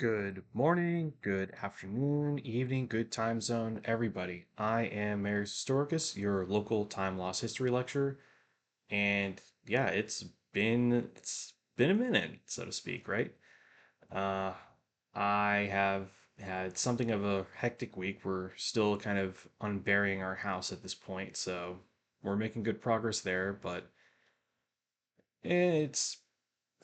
Good morning, good afternoon, evening, good time zone, everybody. I am Marius Historicus, your local time loss history lecturer, and yeah, it's been a minute, so to speak, right? Uh, I have had something of a hectic week. We're still kind of unburying our house at this point, so we're making good progress there, but it's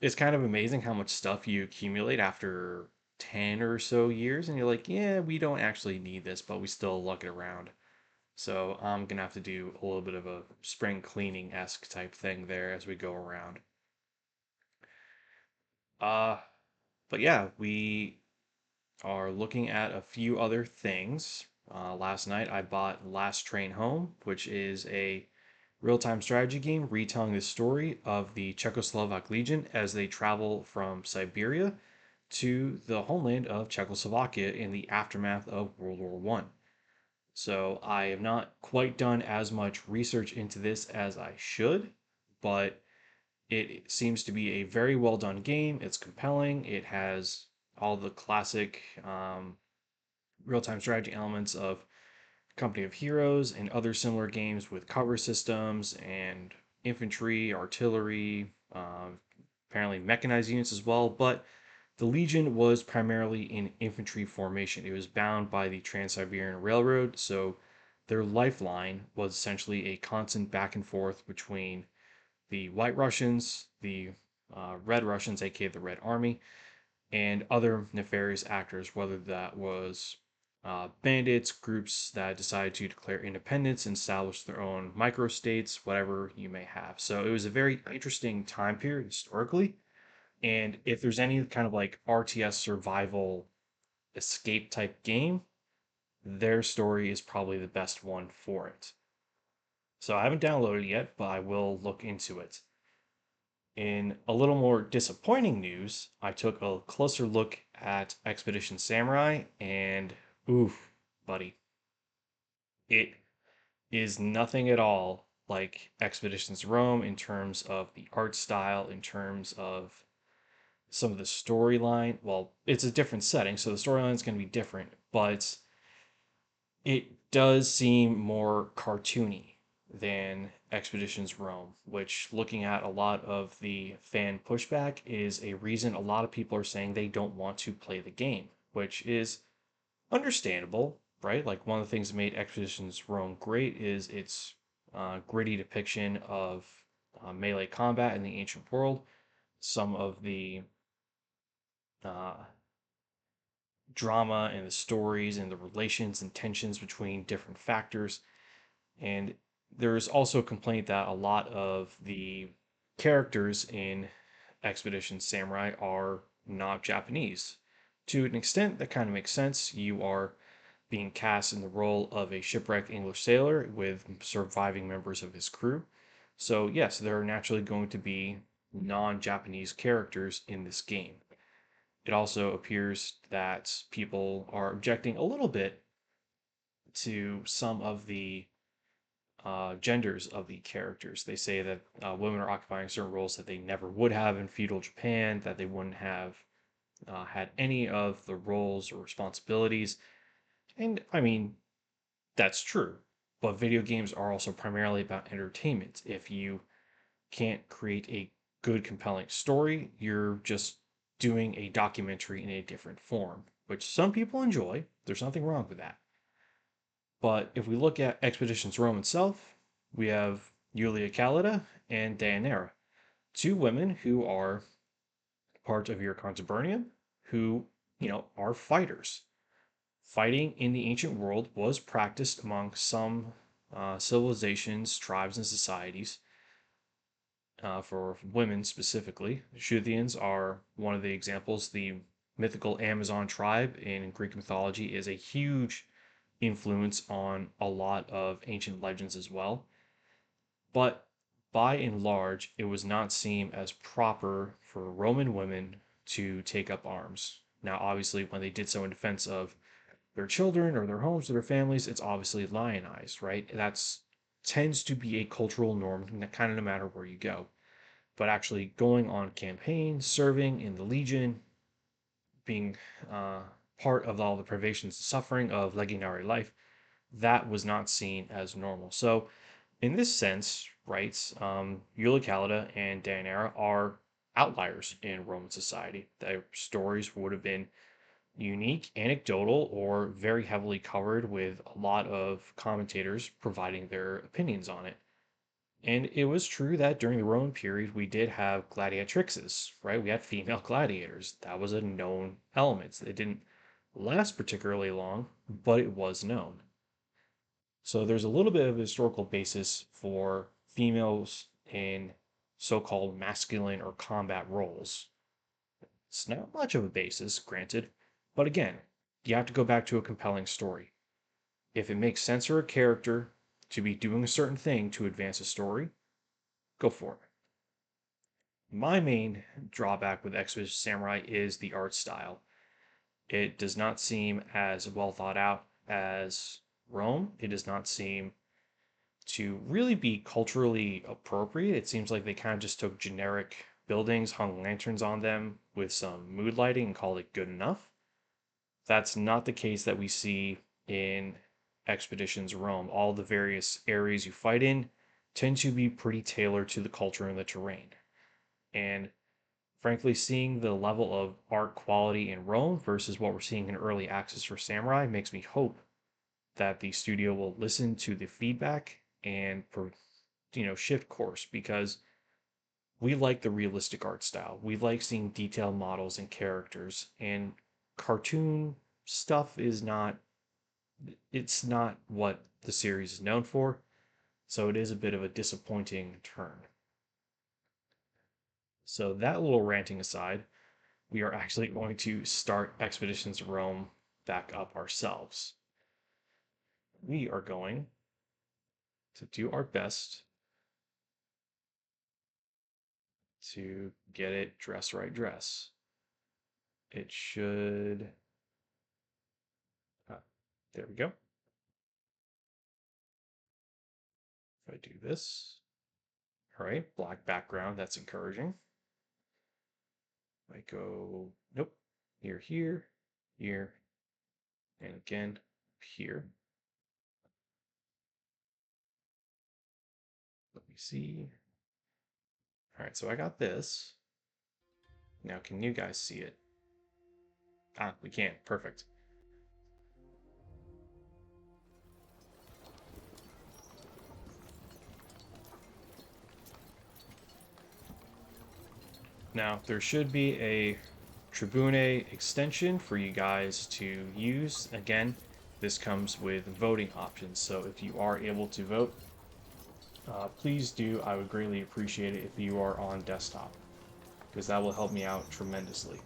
it's kind of amazing how much stuff you accumulate after 10 or so years and you're like, yeah, we don't actually need this, but we still lug it around. So I'm gonna have to do a little bit of a spring cleaning-esque type thing there as we go around. Uh, but yeah, we are looking at a few other things. Last night I bought Last Train Home, which is a real-time strategy game retelling the story of the Czechoslovak Legion as they travel from Siberia to the homeland of Czechoslovakia in the aftermath of World War One. So I have not quite done as much research into this as I should, but it seems to be a very well done game. It's compelling. It has all the classic real time strategy elements of Company of Heroes and other similar games with cover systems and infantry, artillery, apparently mechanized units as well. But the Legion was primarily in infantry formation. It was bound by the Trans Siberian Railroad, so their lifeline was essentially a constant back and forth between the White Russians, the Red Russians, aka the Red Army, and other nefarious actors, whether that was bandits, groups that decided to declare independence and establish their own microstates, whatever you may have. So it was a very interesting time period historically. And if there's any kind of like RTS survival escape type game, their story is probably the best one for it. So I haven't downloaded it yet, but I will look into it. In a little more disappointing news, I took a closer look at Expedition Samurai, and oof, buddy, it is nothing at all like Expeditions Rome in terms of the art style, in terms of some of the storyline. Well, it's a different setting, so the storyline is going to be different, but it does seem more cartoony than Expeditions Rome, which, looking at a lot of the fan pushback, is a reason a lot of people are saying they don't want to play the game, which is understandable, right? Like, one of the things that made Expeditions Rome great is its gritty depiction of melee combat in the ancient world. Some of the uh, drama and the stories and the relations and tensions between different factors. And there's also a complaint that a lot of the characters in Expedition Samurai are not Japanese. To an extent, that kind of makes sense. You are being cast in the role of a shipwrecked English sailor with surviving members of his crew. So, yes, there are naturally going to be non Japanese characters in this game. It also appears that people are objecting a little bit to some of the genders of the characters. They say that women are occupying certain roles that they never would have in feudal Japan, that they wouldn't have had any of the roles or responsibilities. And I mean, that's true. But video games are also primarily about entertainment. If you can't create a good, compelling story, you're just doing a documentary in a different form, which some people enjoy. There's nothing wrong with that. But if we look at Expeditions Rome itself, we have Julia Calida and Deianira, two women who are part of your Contubernium, who, are fighters. Fighting in the ancient world was practiced among some civilizations, tribes, and societies for women specifically. The Scythians are one of the examples. The mythical Amazon tribe in Greek mythology is a huge influence on a lot of ancient legends as well. But by and large, it was not seen as proper for Roman women to take up arms. Now, obviously, when they did so in defense of their children or their homes or their families, it's obviously lionized, right? That's tends to be a cultural norm, kind of no matter where you go. But actually going on campaign, serving in the Legion, being uh, part of all the privations and suffering of legionary life, that was not seen as normal. So, in this sense, right, Eulicalida and Deianira are outliers in Roman society. Their stories would have been unique, anecdotal, or very heavily covered with a lot of commentators providing their opinions on it. And it was true that during the Roman period, we did have gladiatrixes, right? We had female gladiators. That was a known element. It didn't last particularly long, but it was known. So there's a little bit of a historical basis for females in so-called masculine or combat roles. It's not much of a basis, granted, but again, you have to go back to a compelling story. If it makes sense for a character to be doing a certain thing to advance a story, go for it. My main drawback with Expedition Samurai is the art style. It does not seem as well thought out as Rome. It does not seem to really be culturally appropriate. It seems like they kind of just took generic buildings, hung lanterns on them with some mood lighting, and called it good enough. That's not the case that we see in Expeditions Rome. All the various areas you fight in tend to be pretty tailored to the culture and the terrain. And frankly, seeing the level of art quality in Rome versus what we're seeing in early access for Samurai makes me hope that the studio will listen to the feedback and shift course, because we like the realistic art style. We like seeing detailed models and characters, and cartoon stuff is not it's not what the series is known for, so it is a bit of a disappointing turn. So that little ranting aside, we are actually going to start Expeditions Rome back up ourselves. We are going to do our best to get it dress right dress. It should. There we go. If I do this. All right, black background, that's encouraging. I go, nope, here, here, and again, here. Let me see. All right, so I got this. Now, can you guys see it? Ah, we can. Perfect. Now, there should be a Tribune extension for you guys to use. Again, this comes with voting options, so if you are able to vote, please do. I would greatly appreciate it if you are on desktop, because that will help me out tremendously.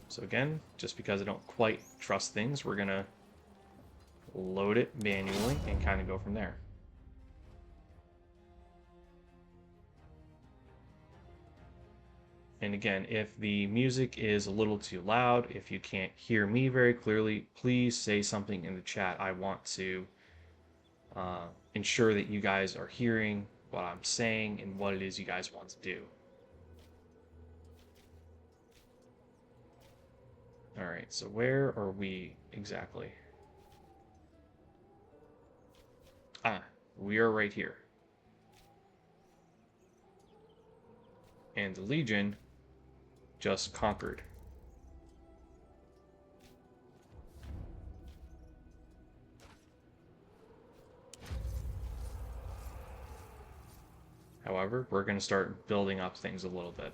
So again, just because I don't quite trust things, we're gonna load it manually and kind of go from there. And again, if the music is a little too loud, if you can't hear me very clearly, please say something in the chat. I want to ensure that you guys are hearing what I'm saying and what it is you guys want to do. All right, so where are we exactly? Ah, we are right here. And the Legion just conquered. However, we're going to start building up things a little bit.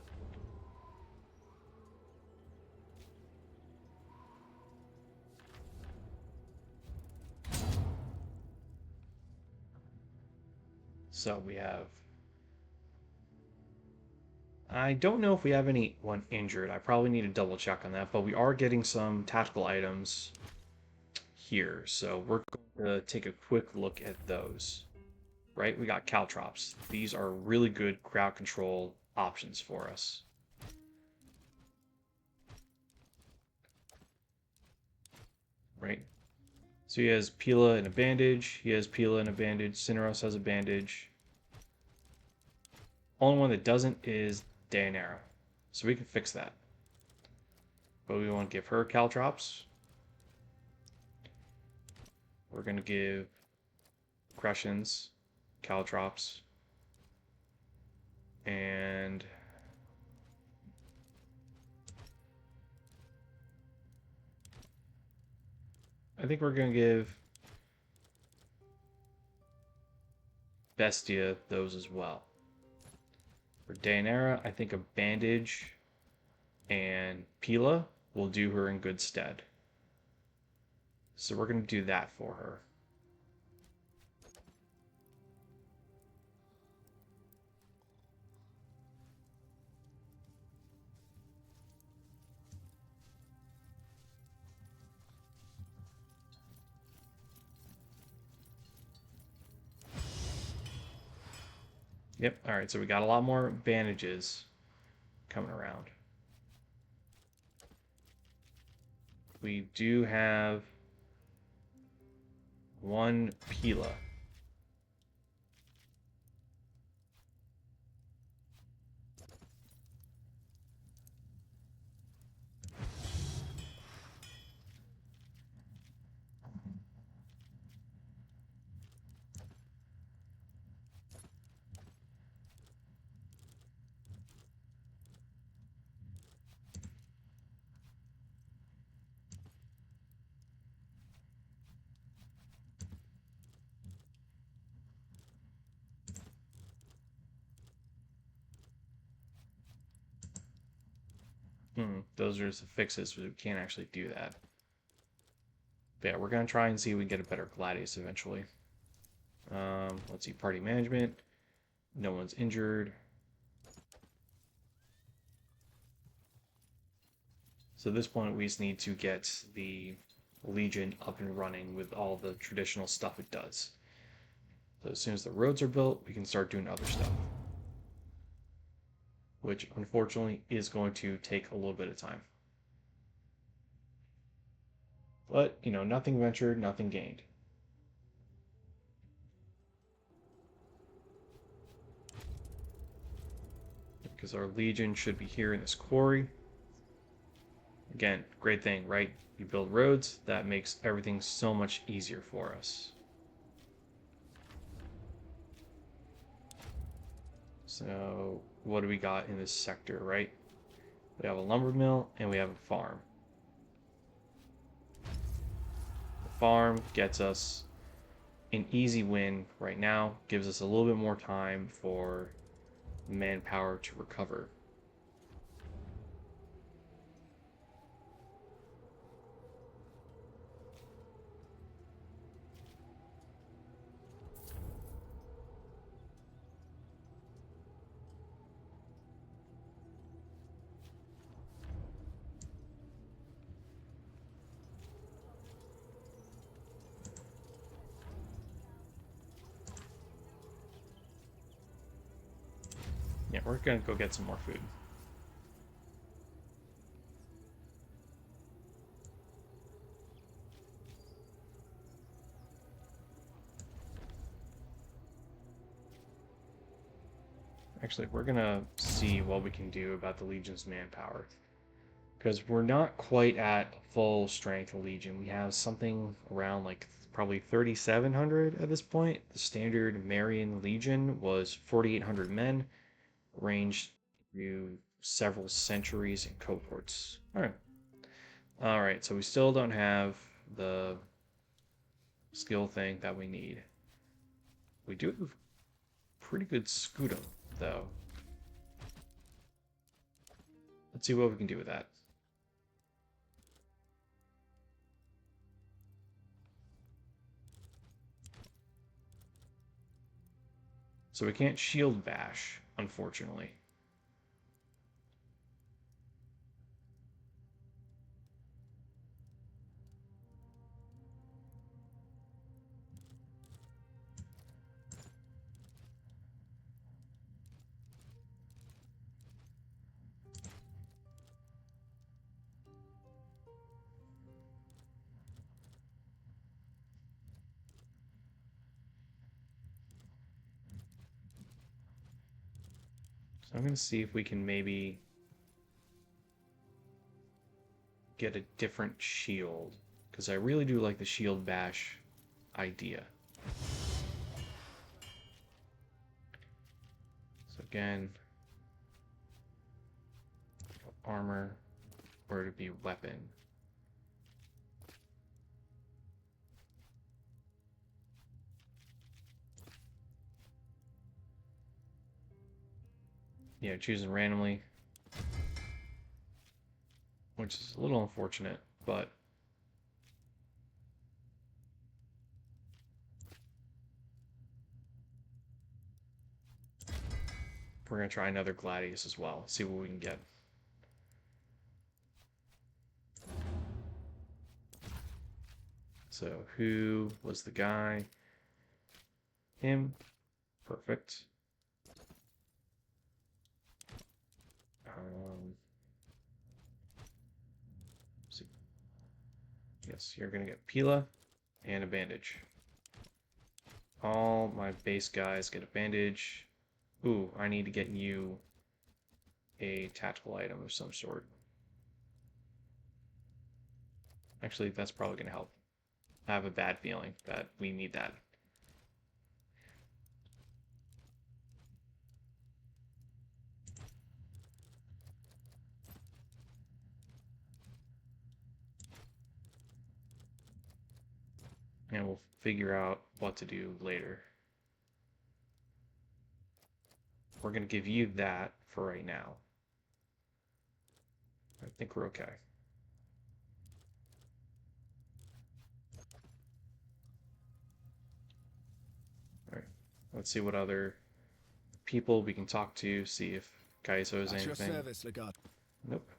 So we have... I don't know if we have anyone injured. I probably need to double check on that, but we are getting some tactical items here. So we're going to take a quick look at those. Right, we got caltrops. These are really good crowd control options for us. Right? So he has Pila and a bandage. He has Pila and a bandage. Cineros has a bandage. Only one that doesn't is Deianira. So we can fix that. But we want to give her caltrops. We're going to give Crushins caltrops. And I think we're going to give Bestia those as well. For Daenerys, I think a bandage and Pila will do her in good stead. So we're going to do that for her. Yep, alright, so we got a lot more bandages coming around. We do have one Pila. Those are just the fixes, but we can't actually do that. But yeah, we're going to try and see if we can get a better Gladius eventually. Let's see, party management. No one's injured. So at this point, we just need to get the Legion up and running with all the traditional stuff it does. So as soon as the roads are built, we can start doing other stuff. Which, unfortunately, is going to take a little bit of time. But, you know, nothing ventured, nothing gained. Because our Legion should be here in this quarry. Again, great thing, right? You build roads, that makes everything so much easier for us. So, what do we got in this sector, right? We have a lumber mill and we have a farm. The farm gets us an easy win right now, gives us a little bit more time for manpower to recover. Yeah, we're gonna go get some more food. Actually, we're gonna see what we can do about the Legion's manpower. Because we're not quite at full strength Legion. We have something around like probably 3,700 at this point. The standard Marian Legion was 4,800 men, ranged through several centuries and cohorts. Alright. Alright, so we still don't have the skill thing that we need. We do have pretty good Scutum, though. Let's see what we can do with that. So we can't shield bash, unfortunately. So I'm going to see if we can maybe get a different shield, because I really do like the shield bash idea. So again, armor, or to be weapon. Yeah, choosing randomly, which is a little unfortunate, but we're going to try another Gladius as well, see what we can get. So who was the guy? Him. Perfect. See. Yes, you're going to get Pila and a bandage. All my base guys get a bandage. Ooh, I need to get you a tactical item of some sort. Actually, that's probably going to help. I have a bad feeling that we need that. And we'll figure out what to do later. We're going to give you that for right now. I think we're okay. All right. Let's see what other people we can talk to, see if Gnaeus owes anything. At your service, Legard. Nope.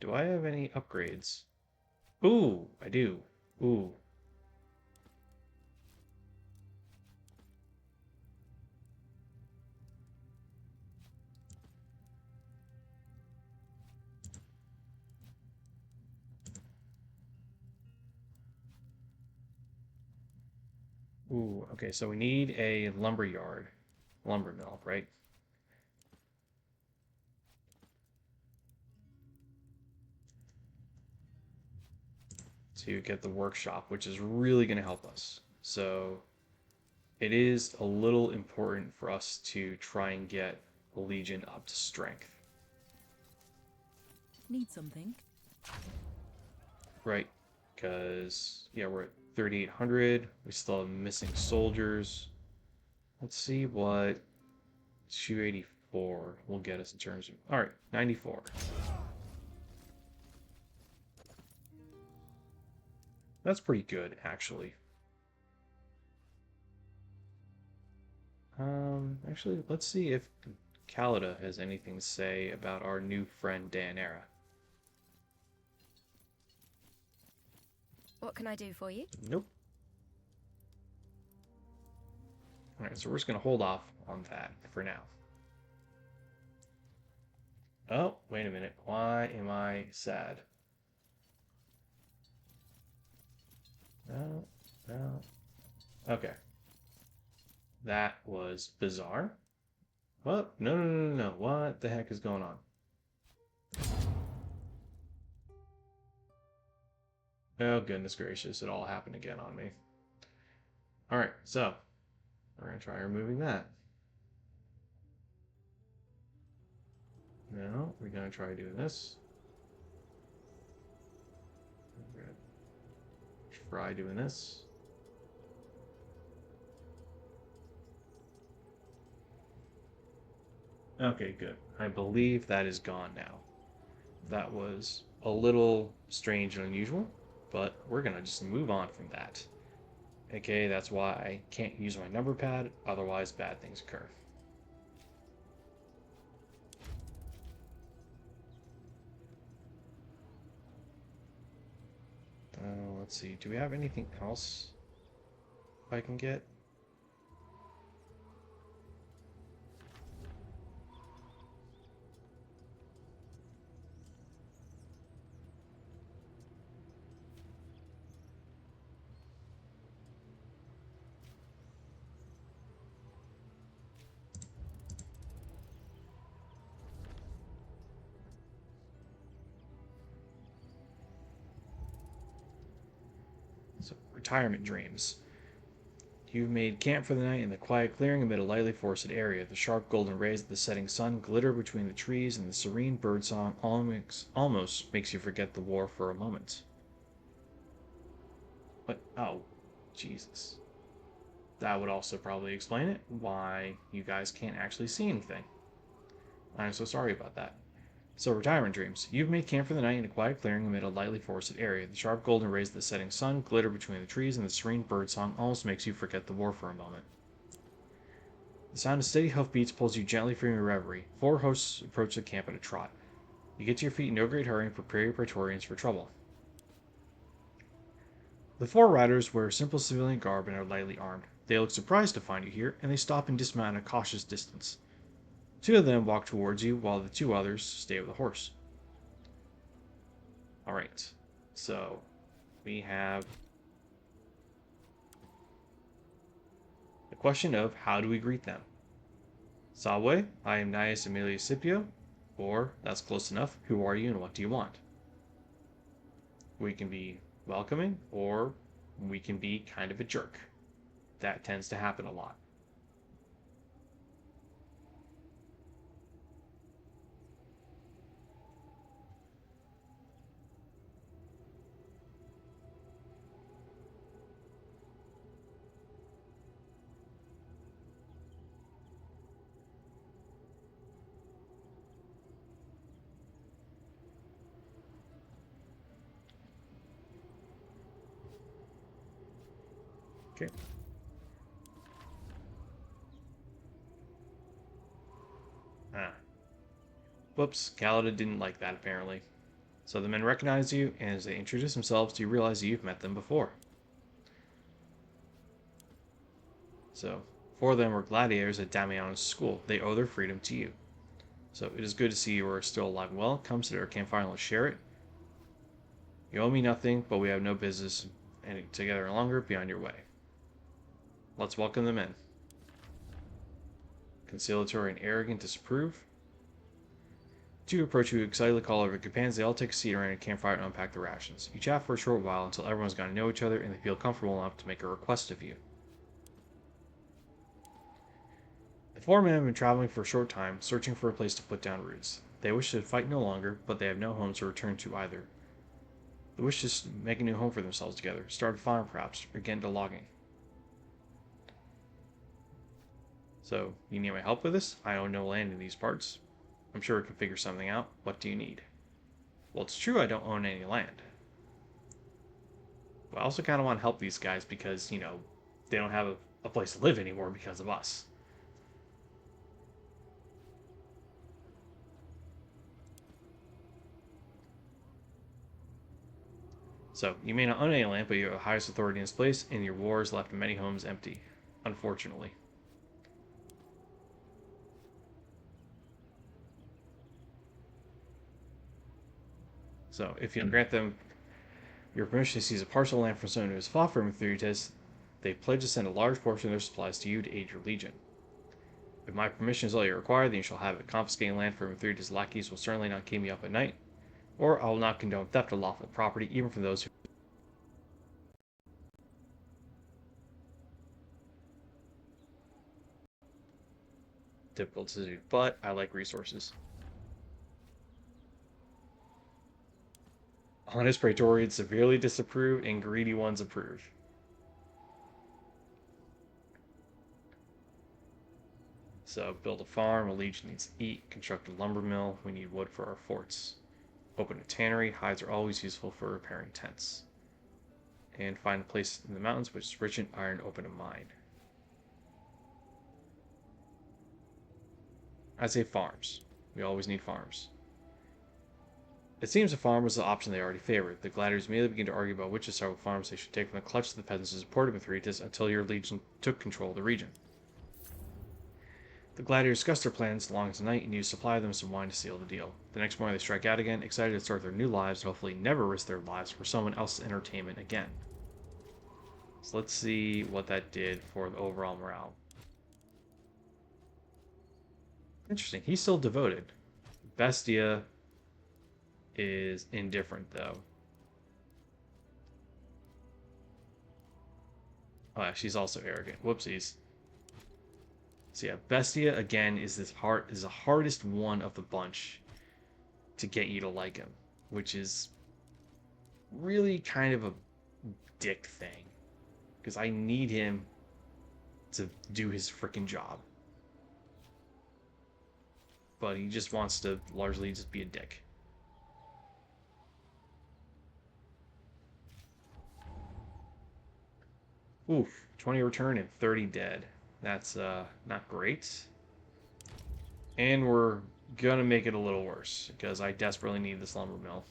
Do I have any upgrades? Ooh, I do. Ooh. Ooh, okay, so we need a lumber yard. Lumber mill, right? To get the workshop, which is really going to help us. So it is a little important for us to try and get the Legion up to strength. Need something? Right, because, yeah, we're at 3,800. We still have missing soldiers. Let's see what 284 will get us in terms of... All right, 94. That's pretty good, actually. Actually, let's see if Calida has anything to say about our new friend Daenerys. What can I do for you? Nope. Alright, so we're just going to hold off on that for now. Oh, wait a minute. Why am I sad? No, no. Okay. That was bizarre. What? No, no, no, no, no. What the heck is going on? Oh, goodness gracious. It all happened again on me. Alright, so we're going to try removing that. No, we're going to try doing this. We're going to try doing this. Okay, good. I believe that is gone now. That was a little strange and unusual, but we're going to just move on from that. Okay, that's why I can't use my number pad, otherwise bad things occur. Let's see, do we have anything else I can get? So, retirement dreams. You've made camp for the night in the quiet clearing amid a lightly forested area. The sharp golden rays of the setting sun glitter between the trees, and the serene birdsong almost makes you forget the war for a moment. But, oh, Jesus. That would also probably explain it, why you guys can't actually see anything. I'm so sorry about that. So, retirement dreams. You've made camp for the night in a quiet clearing amid a lightly forested area. The sharp golden rays of the setting sun glitter between the trees, and the serene birdsong almost makes you forget the war for a moment. The sound of steady hoofbeats pulls you gently from your reverie. Four hosts approach the camp at a trot. You get to your feet in no great hurry and prepare your praetorians for trouble. The four riders wear simple civilian garb and are lightly armed. They look surprised to find you here, and they stop and dismount at a cautious distance. Two of them walk towards you, while the two others stay with the horse. Alright, so we have the question of how do we greet them? Salve, I am Gnaeus Emilius Scipio, or that's close enough, who are you and what do you want? We can be welcoming, or we can be kind of a jerk. That tends to happen a lot. Okay. Ah. Whoops, Galata didn't like that apparently. So the men recognize you, and as they introduce themselves, you realize that you've met them before. So, four of them were gladiators at Damiano's school. They owe their freedom to you. So, it is good to see you are still alive and well. Come sit at our campfire and let's share it. You owe me nothing, but we have no business and together any longer. Be on your way. Let's welcome them in. Conciliatory and arrogant disapprove. Two approach you excitedly call over companions. They all take a seat around a campfire and unpack the rations. You chat for a short while until everyone's gotten to know each other and they feel comfortable enough to make a request of you. The four men have been traveling for a short time, searching for a place to put down roots. They wish to fight no longer, but they have no homes to return to either. They wish to make a new home for themselves together, start a farm perhaps, or get into logging. So, you need my help with this? I own no land in these parts. I'm sure we can figure something out. What do you need? Well, it's true I don't own any land. But I also kind of want to help these guys because, they don't have a place to live anymore because of us. So, you may not own any land, but you have the highest authority in this place, and your wars left many homes empty. Unfortunately. So, if you grant them your permission to seize a parcel of land from someone who has fought for Mithridates, they pledge to send a large portion of their supplies to you to aid your legion. If my permission is all you require, then you shall have it. Confiscating land from Mithridates' lackeys will certainly not keep me up at night, or I will not condone theft of lawful property, even from those who difficult to do. But I like resources. Honest Praetorians severely disapprove, and greedy ones approve. So, build a farm, a legion needs to eat, construct a lumber mill, we need wood for our forts. Open a tannery, hides are always useful for repairing tents. And find a place in the mountains which is rich in iron, open a mine. I say farms. We always need farms. It seems a farm was the option they already favored. The gladiators immediately begin to argue about which of several farms they should take from the clutch of the peasants who supported Mithridates until your legion took control of the region. The gladiators discuss their plans along the night and you supply them some wine to seal the deal. The next morning they strike out again, excited to start their new lives and hopefully never risk their lives for someone else's entertainment again. So let's see what that did for the overall morale. Interesting, he's still devoted. Bestia is indifferent though. Oh, yeah, she's also arrogant. Whoopsies. So yeah, Bestia again is the hardest one of the bunch to get you to like him, which is really kind of a dick thing because I need him to do his freaking job, but he just wants to largely just be a dick. Oof, 20 return and 30 dead. That's not great. And we're gonna make it a little worse because I desperately need this lumber mill.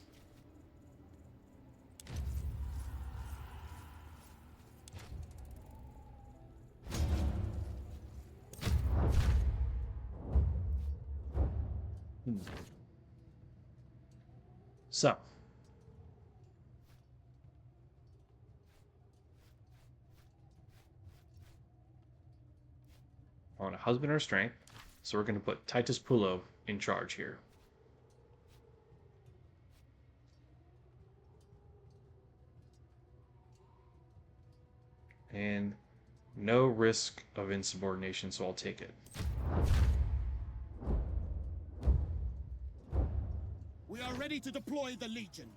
So, I want to husband our strength, so we're going to put Titus Pulo in charge here. And no risk of insubordination, so I'll take it. We are ready to deploy the Legion.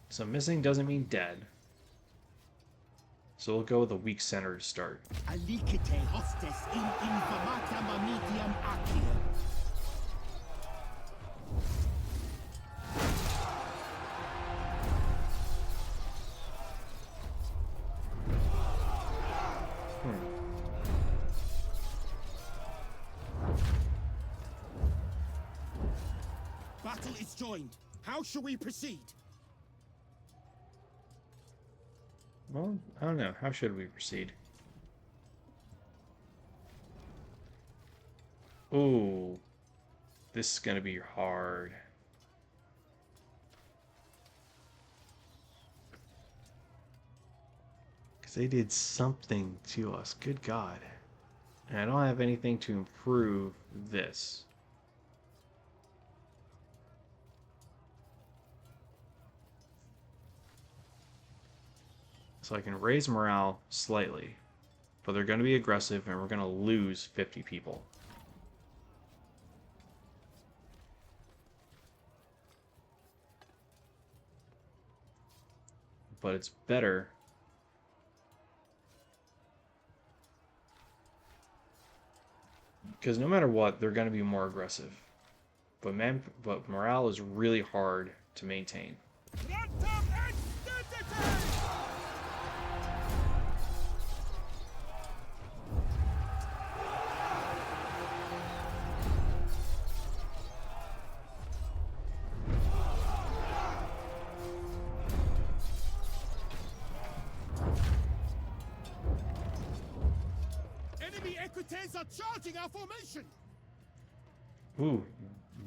So missing doesn't mean dead. So we'll go with a weak center to start. Alicite hostes in infamata mamitiam accio. Battle is joined. How shall we proceed? Well, I don't know. How should we proceed? Ooh. This is going to be hard. Because they did something to us. Good God. And I don't have anything to improve this. So I can raise morale slightly. But they're going to be aggressive and we're going to lose 50 people. But it's better. Because no matter what, they're going to be more aggressive. But morale is really hard to maintain. Enemy equites are charging our formation. Ooh,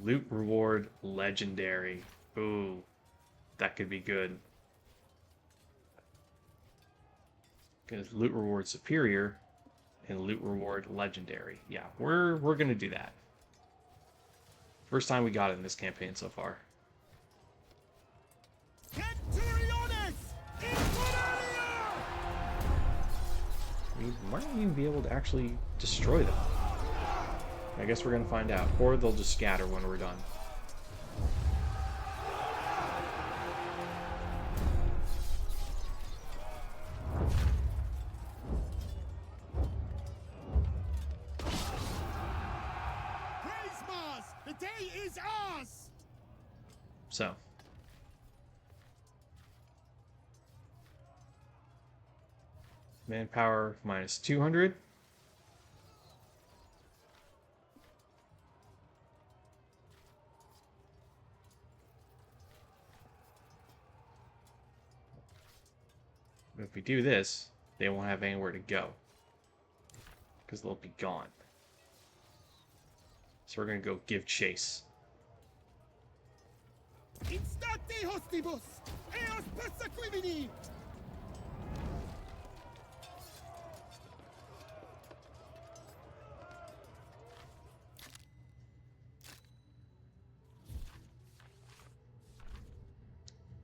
loot reward legendary. Ooh, that could be good. Because loot reward superior and loot reward legendary. Yeah, we're gonna do that. First time we got it in this campaign so far. We might even be able to actually destroy them. I guess we're gonna find out. Or they'll just scatter when we're done. Praise Mars! The day is ours! So. Manpower minus 200. If we do this, they won't have anywhere to go. Because they'll be gone. So we're going to go give chase. Instate hostibus! Eos persequimini!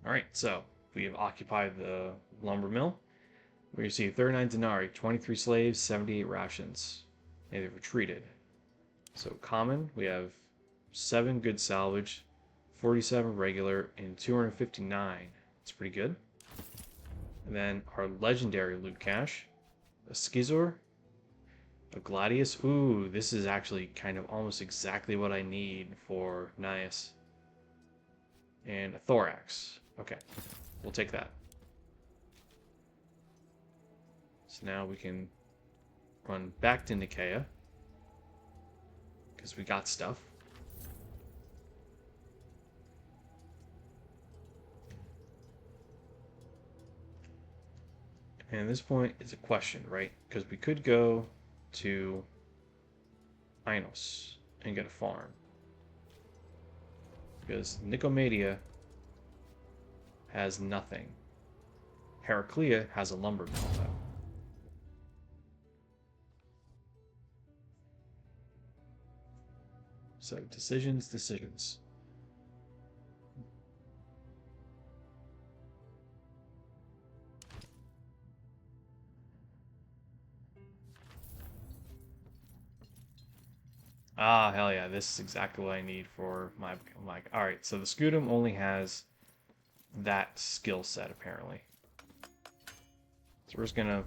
Alright, so we have occupied the lumber mill. We received 39 denarii, 23 slaves, 78 rations. And they've retreated. So common, we have 7 good salvage, 47 regular, and 259. It's pretty good. And then our legendary loot cache, a Skizor, a Gladius. Ooh, this is actually kind of almost exactly what I need for Gnaeus. And a Thorax. Okay, we'll take that. So now we can run back to Nicaea, because we got stuff. And at this point, it's a question, right? Because we could go to Inos and get a farm. Because Nicomedia has nothing. Heraclea has a lumber mill, though. So, decisions. Ah, hell yeah, this is exactly what I need for my... Alright, so the Scutum only has that skill set, apparently. So we're just gonna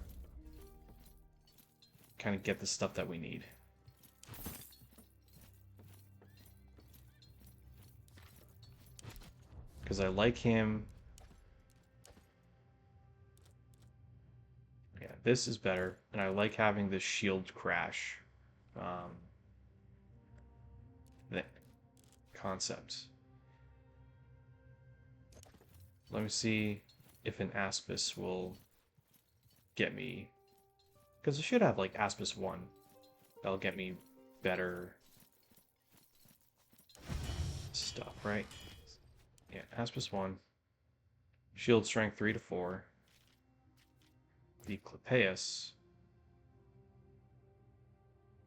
kind of get the stuff that we need. Because I like him. Yeah, this is better. And I like having this shield crash the concept. Let me see if an Aspis will get me. Because I should have like Aspis 1. That'll get me better stuff, right? Yeah, Aspis 1. Shield strength 3 to 4. The Clypeus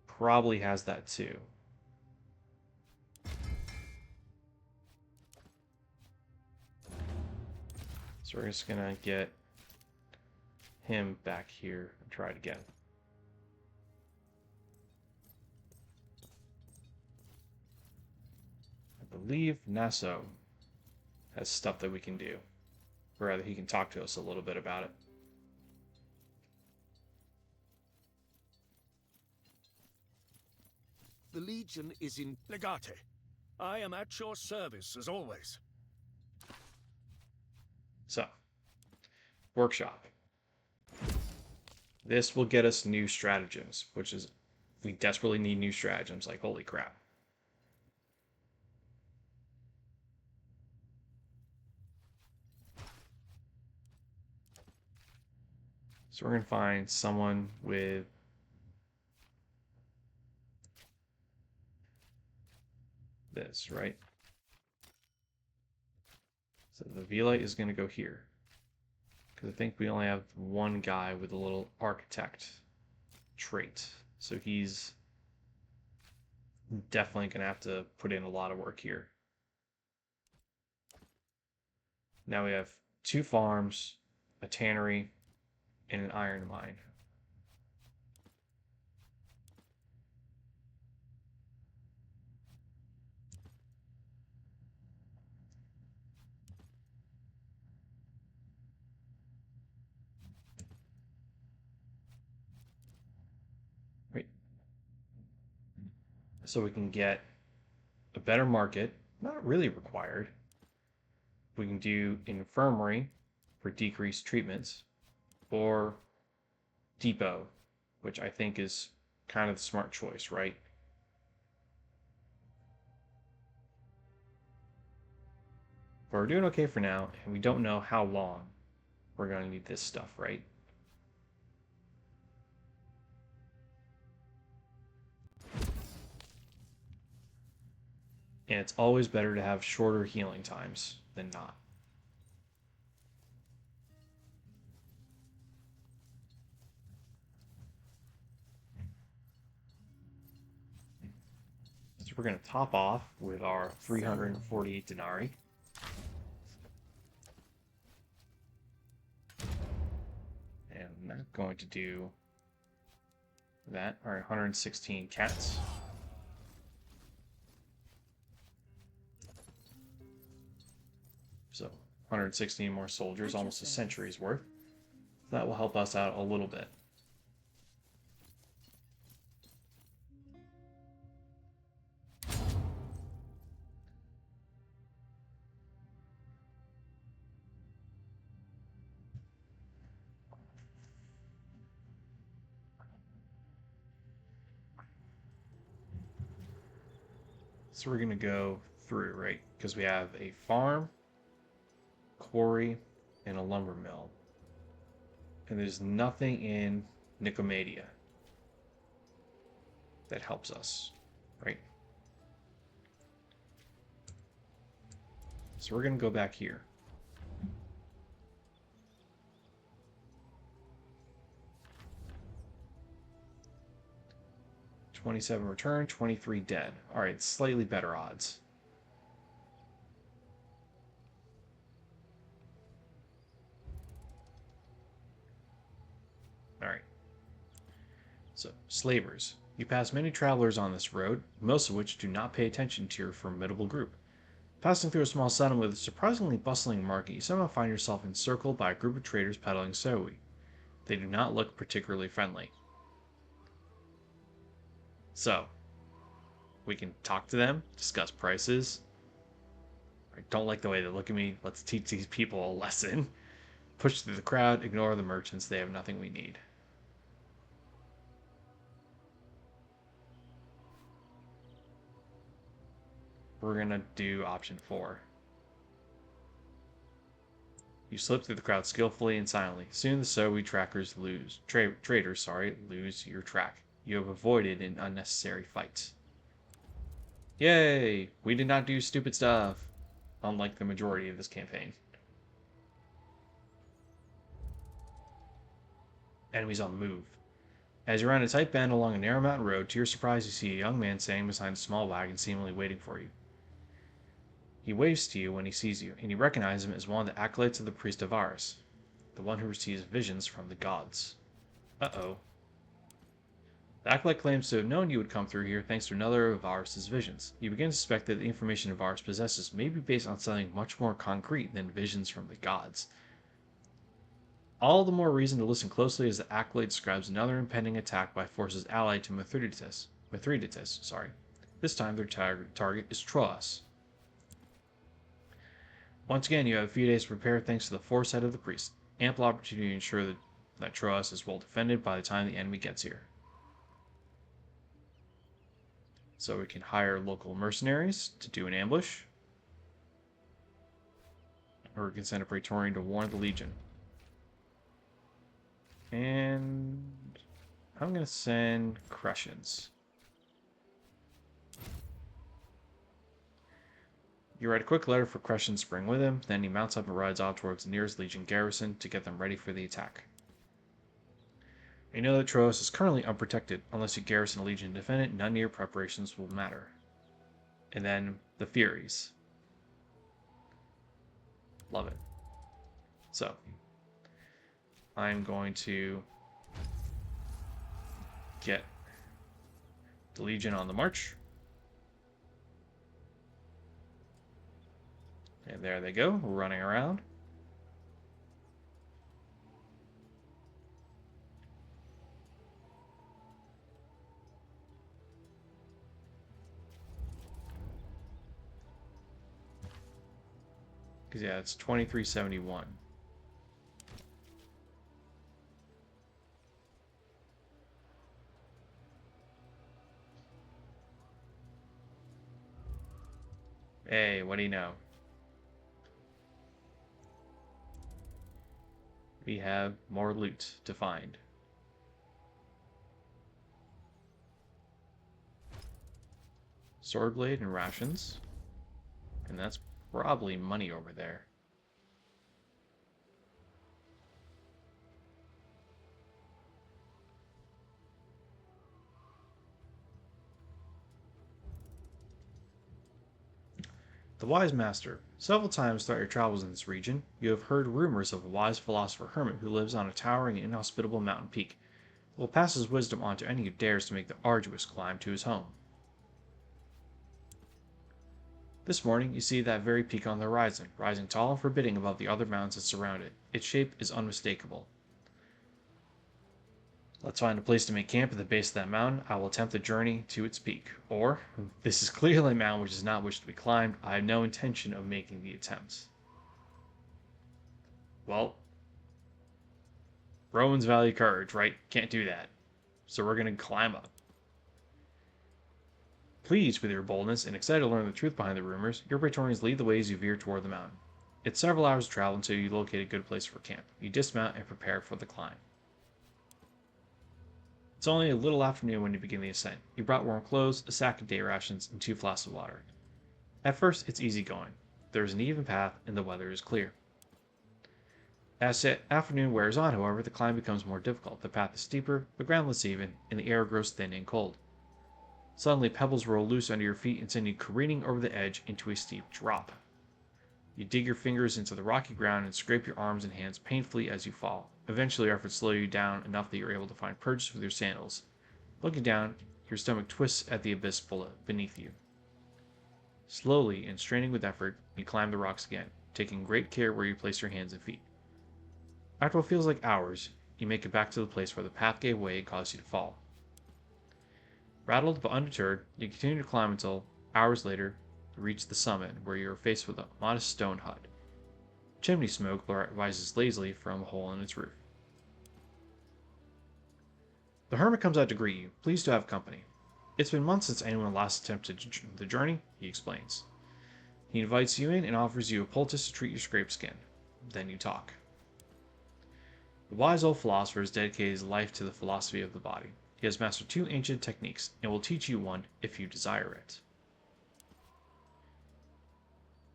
probably has that too. So we're just gonna get him back here and try it again. I believe Naso has stuff that we can do. Or rather, he can talk to us a little bit about it. The Legion is in Legate. I am at your service as always. So, workshop. This will get us new stratagems, which is, we desperately need new stratagems, like holy crap. So we're going to find someone with this, right? So the Velite is going to go here. Because I think we only have one guy with a little architect trait. So he's definitely going to have to put in a lot of work here. Now we have 2 farms, a tannery, and an iron mine. Right. So we can get a better market, not really required. We can do infirmary for decreased treatments, or depot, which I think is kind of the smart choice, right? But we're doing okay for now, and we don't know how long we're going to need this stuff, right? And it's always better to have shorter healing times than not. So we're going to top off with our 348 denarii. going to do that. All right, 116 cats. So 116 more soldiers, almost a century's worth. That will help us out a little bit. So we're going to go through, right? Because we have a farm, quarry, and a lumber mill. And there's nothing in Nicomedia that helps us, right? So we're going to go back here. $27 return, 23 dead. All right, slightly better odds. All right. So, slavers. You pass many travelers on this road, most of which do not pay attention to your formidable group. Passing through a small settlement with a surprisingly bustling market, you somehow find yourself encircled by a group of traders peddling soy. They do not look particularly friendly. So, we can talk to them, discuss prices. I don't like the way they look at me. Let's teach these people a lesson. Push through the crowd, ignore the merchants. They have nothing we need. We're going to do option 4. You slip through the crowd skillfully and silently. Soon the Sowi trackers traders lose your track. You have avoided an unnecessary fight. Yay! We did not do stupid stuff, unlike the majority of this campaign. Enemies on the move. As you round a tight bend along a narrow mountain road, to your surprise you see a young man standing behind a small wagon seemingly waiting for you. He waves to you when he sees you, and you recognize him as one of the acolytes of the priest of Varus, the one who receives visions from the gods. Uh-oh. The acolyte claims to have known you would come through here thanks to another of Varus' visions. You begin to suspect that the information Varus possesses may be based on something much more concrete than visions from the gods. All the more reason to listen closely as the acolyte describes another impending attack by forces allied to Mithridates. This time their target is Troas. Once again, you have a few days to prepare thanks to the foresight of the priest. Ample opportunity to ensure that Troas is well defended by the time the enemy gets here. So we can hire local mercenaries to do an ambush. Or we can send a Praetorian to warn the Legion. And I'm going to send Crussians. You write a quick letter for Crussians to bring with him, then he mounts up and rides off towards the nearest Legion garrison to get them ready for the attack. You know that Troas is currently unprotected. Unless you garrison a Legion to defend it, none of your preparations will matter. And then the Furies. Love it. So, I'm going to get the Legion on the march. And there they go, running around. Because, yeah, it's 2371. Hey, what do you know? We have more loot to find. Sword blade and rations. And that's probably money over there. The Wise Master. Several times throughout your travels in this region, you have heard rumors of a wise philosopher hermit who lives on a towering and inhospitable mountain peak, who will pass his wisdom on to any who dares to make the arduous climb to his home. This morning, you see that very peak on the horizon, rising tall and forbidding above the other mountains that surround it. Its shape is unmistakable. Let's find a place to make camp at the base of that mountain. I will attempt the journey to its peak. Or, this is clearly a mountain which does not wish to be climbed. I have no intention of making the attempt. Well, Romans value courage, right? Can't do that. So we're going to climb up. Pleased with your boldness and excited to learn the truth behind the rumors, your Praetorians lead the way as you veer toward the mountain. It's several hours of travel until you locate a good place for camp. You dismount and prepare for the climb. It's only a little afternoon when you begin the ascent. You brought warm clothes, a sack of day rations, and 2 flasks of water. At first, it's easy going. There is an even path, and the weather is clear. As the afternoon wears on, however, the climb becomes more difficult. The path is steeper, the ground less even, and the air grows thin and cold. Suddenly, pebbles roll loose under your feet and send you careening over the edge into a steep drop. You dig your fingers into the rocky ground and scrape your arms and hands painfully as you fall. Eventually, your efforts slow you down enough that you're able to find purchase with your sandals. Looking down, your stomach twists at the abyss beneath you. Slowly and straining with effort, you climb the rocks again, taking great care where you place your hands and feet. After what feels like hours, you make it back to the place where the path gave way and caused you to fall. Rattled but undeterred, you continue to climb until, hours later, you reach the summit where you are faced with a modest stone hut. Chimney smoke rises lazily from a hole in its roof. The hermit comes out to greet you, pleased to have company. It's been months since anyone last attempted the journey, he explains. He invites you in and offers you a poultice to treat your scraped skin. Then you talk. The wise old philosopher has dedicated his life to the philosophy of the body. He has mastered 2 ancient techniques, and will teach you one if you desire it.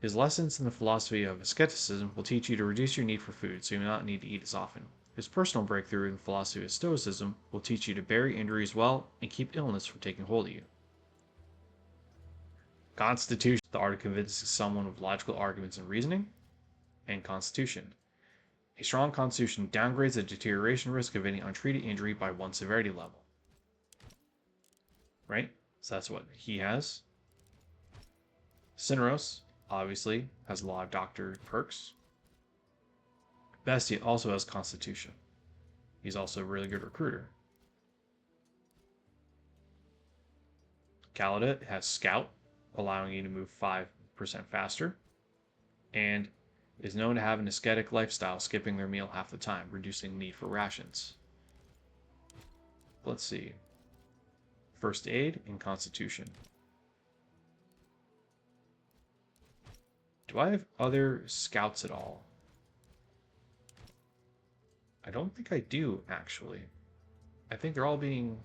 His lessons in the philosophy of asceticism will teach you to reduce your need for food so you will not need to eat as often. His personal breakthrough in the philosophy of stoicism will teach you to bury injuries well and keep illness from taking hold of you. Constitution, the art of convincing someone with logical arguments and reasoning. And constitution. A strong constitution downgrades the deterioration risk of any untreated injury by 1 severity level. Right? So that's what he has. Cineros, obviously, has a lot of doctor perks. Bestia also has Constitution. He's also a really good recruiter. Calida has Scout, allowing you to move 5% faster. And is known to have an ascetic lifestyle, skipping their meal half the time, reducing the need for rations. Let's see. First Aid and Constitution. Do I have other scouts at all? I don't think I do, actually. I think they're all being...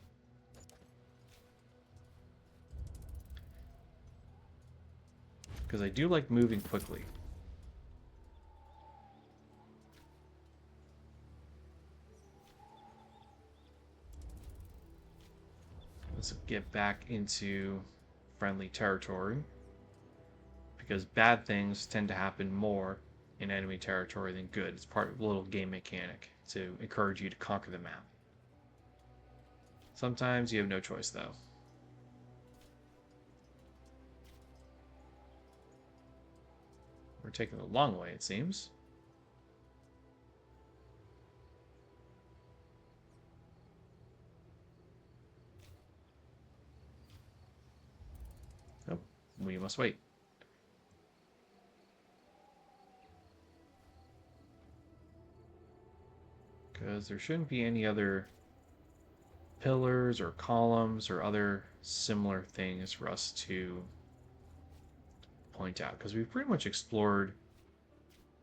Because I do like moving quickly. Let's get back into friendly territory. Because bad things tend to happen more in enemy territory than good. It's part of a little game mechanic to encourage you to conquer the map. Sometimes you have no choice, though. We're taking the long way, it seems. Oh, we must wait. Because there shouldn't be any other pillars or columns or other similar things for us to point out. Because we've pretty much explored...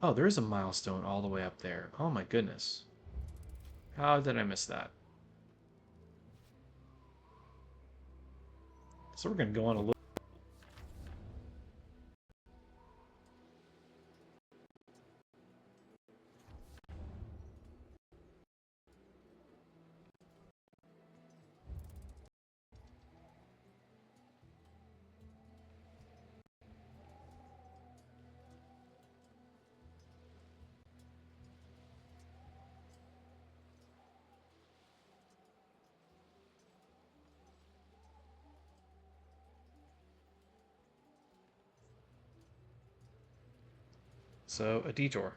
Oh, there is a milestone all the way up there. Oh my goodness. How did I miss that? So we're going to go on a little... So, a detour.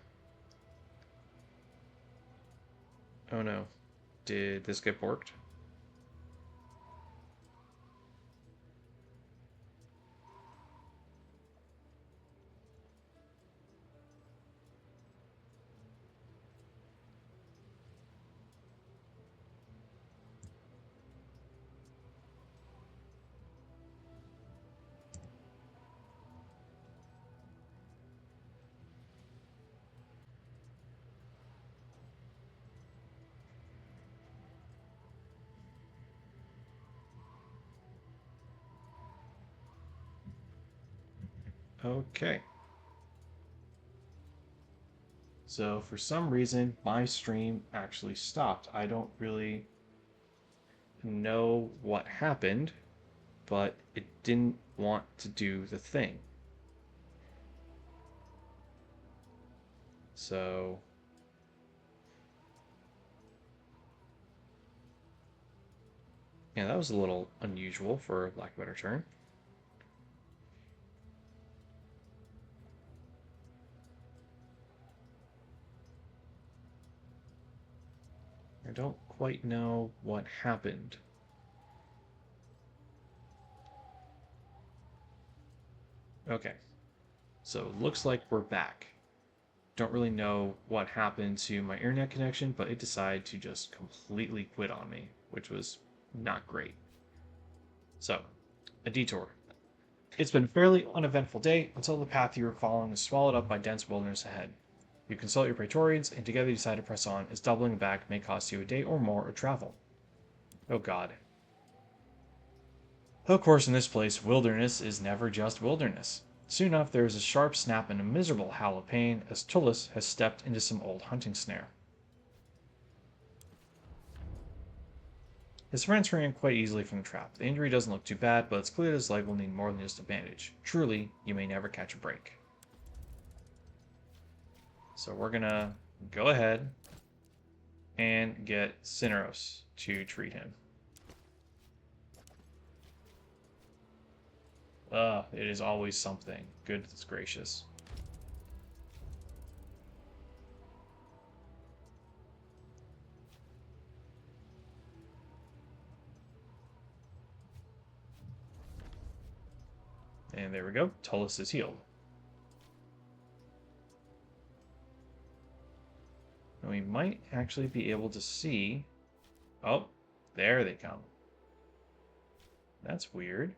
Oh no. Did this get borked? Okay. So for some reason, my stream actually stopped. I don't really know what happened, but it didn't want to do the thing. So, yeah, that was a little unusual for lack of a better term. I don't quite know what happened. Okay, so it looks like we're back. Don't really know what happened to my internet connection, but it decided to just completely quit on me, which was not great. So, a detour. It's been a fairly uneventful day until the path you were following is swallowed up by dense wilderness ahead. You consult your praetorians and together decide to press on, as doubling back may cost you a day or more of travel. Oh god. Of course, in this place, wilderness is never just wilderness. Soon enough, there is a sharp snap and a miserable howl of pain as Tullus has stepped into some old hunting snare. His friends ran quite easily from the trap. The injury doesn't look too bad, but it's clear his leg will need more than just a bandage. Truly, you may never catch a break. So we're gonna go ahead and get Cineros to treat him. It is always something. Goodness gracious. And there we go. Tullus is healed. And we might actually be able to see... Oh, there they come. That's weird.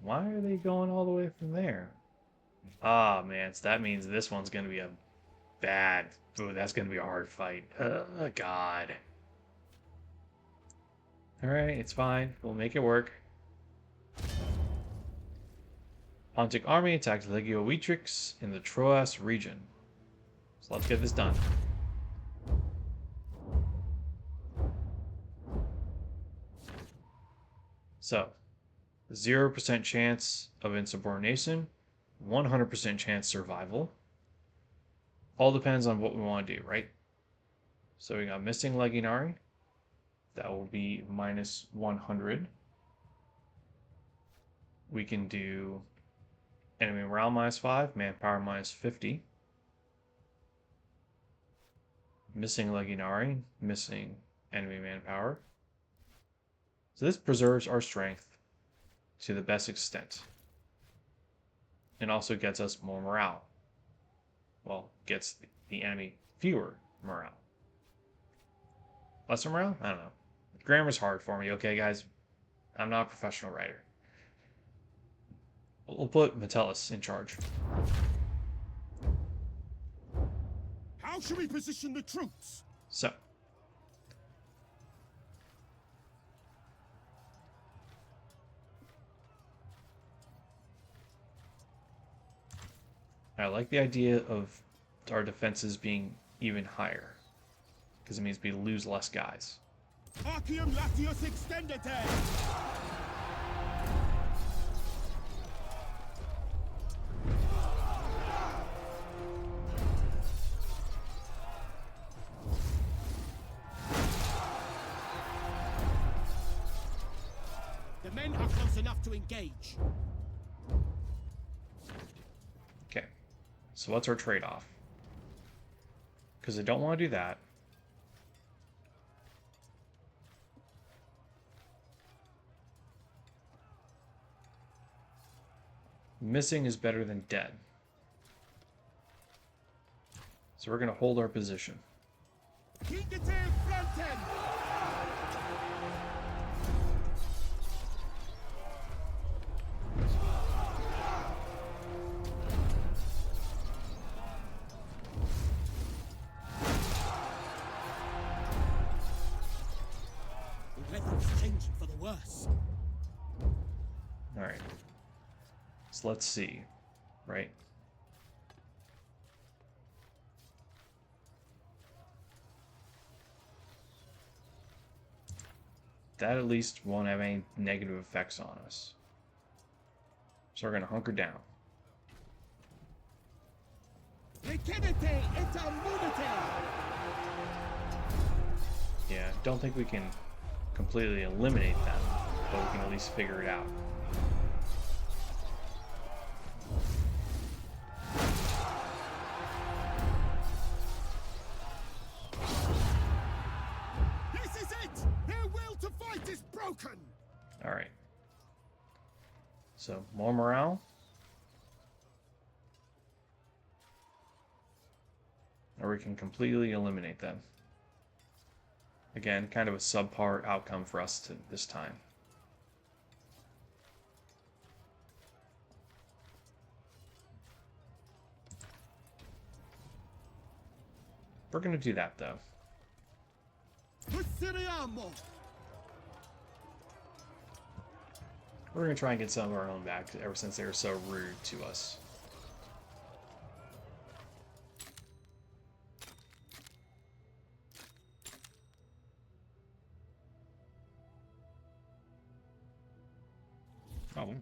Why are they going all the way from there? Ah, man, so that means this one's going to be a bad... Ooh, that's going to be a hard fight. God. Alright, it's fine. We'll make it work. Pontic army attacked Legio Wetrix in the Troas region. So let's get this done. So, 0% chance of insubordination, 100% chance survival. All depends on what we want to do, right? So we got missing Legionari. That will be minus 100. We can do enemy morale minus 5, manpower minus 50. Missing Legionari, missing enemy manpower. So this preserves our strength to the best extent. And also gets us more morale. Well, gets the enemy fewer morale. Lesser morale? I don't know. Grammar's hard for me, okay, guys? I'm not a professional writer. We'll put Metellus in charge. How should we position the troops? So. I like the idea of our defenses being even higher. Because it means we lose less guys. Arcium Latius Extendite! men are close enough to engage. Okay. So what's our trade-off? Because I don't want to do that. Missing is better than dead. So we're going to hold our position. The weather's changing for the worse. Alright. So let's see. Right? That at least won't have any negative effects on us. So we're going to hunker down. Yeah, don't think we can completely eliminate them, but we can at least figure it out. This is it! Their will to fight is broken! Alright. So, more morale. Or we can completely eliminate them. Again, kind of a subpar outcome for us this time. We're going to do that, though. We're going to try and get some of our own back, ever since they were so rude to us. Oh.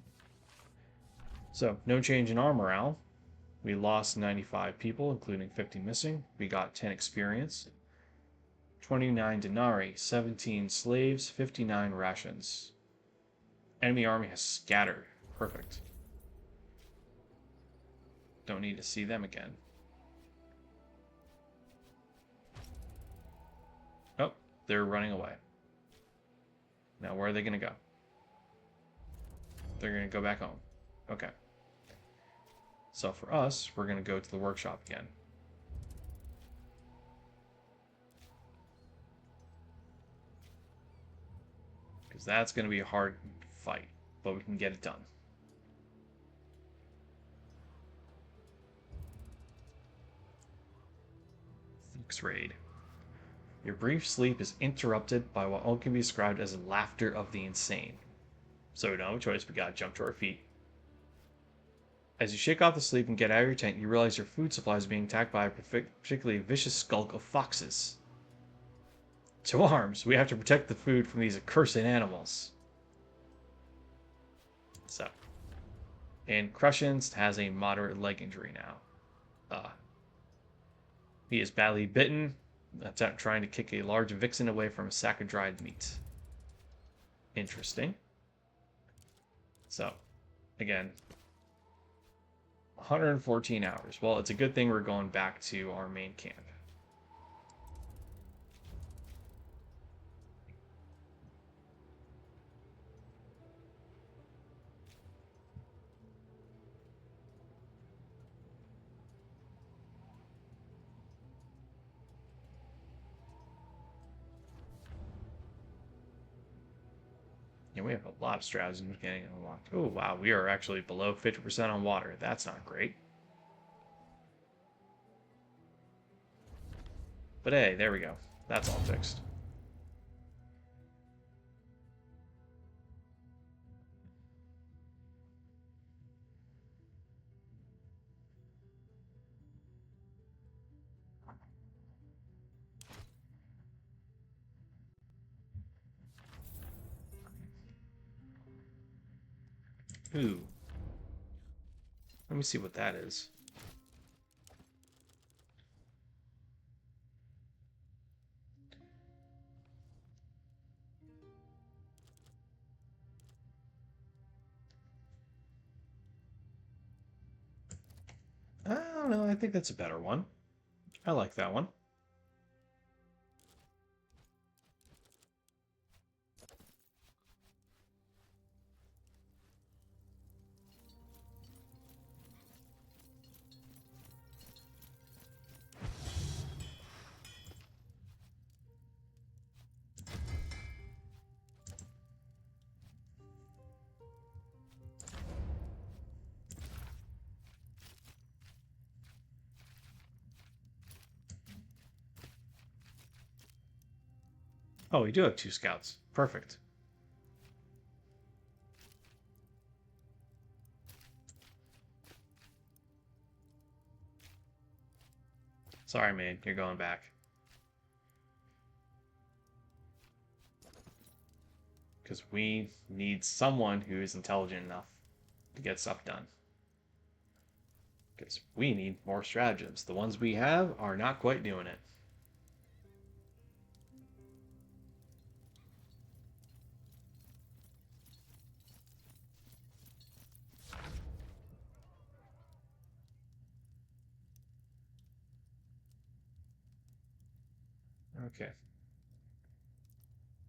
So, no change in our morale. We lost 95 people, including 50 missing. We got 10 experience. 29 denarii, 17 slaves, 59 rations. Enemy army has scattered. Perfect. Don't need to see them again. Oh, they're running away. Now, where are they going to go? They're going to go back home. Okay. So for us, we're going to go to the workshop again. Because that's going to be a hard fight, but we can get it done. Thanks, Raid. Your brief sleep is interrupted by what can be described as laughter of the insane. So no choice, we gotta jump to our feet. As you shake off the sleep and get out of your tent, you realize your food supply is being attacked by a particularly vicious skulk of foxes. To arms! We have to protect the food from these accursed animals. So. And Crushins has a moderate leg injury now. He is badly bitten, trying to kick a large vixen away from a sack of dried meat. Interesting. So, again, 114 hours. Well, it's a good thing we're going back to our main camp. Yeah, we have a lot of stratagems getting unlocked. Oh, wow, we are actually below 50% on water. That's not great. But hey, there we go. That's all fixed. Ooh. Let me see what that is. don't know. I think that's a better one. I like that one. Oh, we do have 2 scouts. Perfect. Sorry, man. You're going back. Because we need someone who is intelligent enough to get stuff done. Because we need more stratagems. The ones we have are not quite doing it. Okay.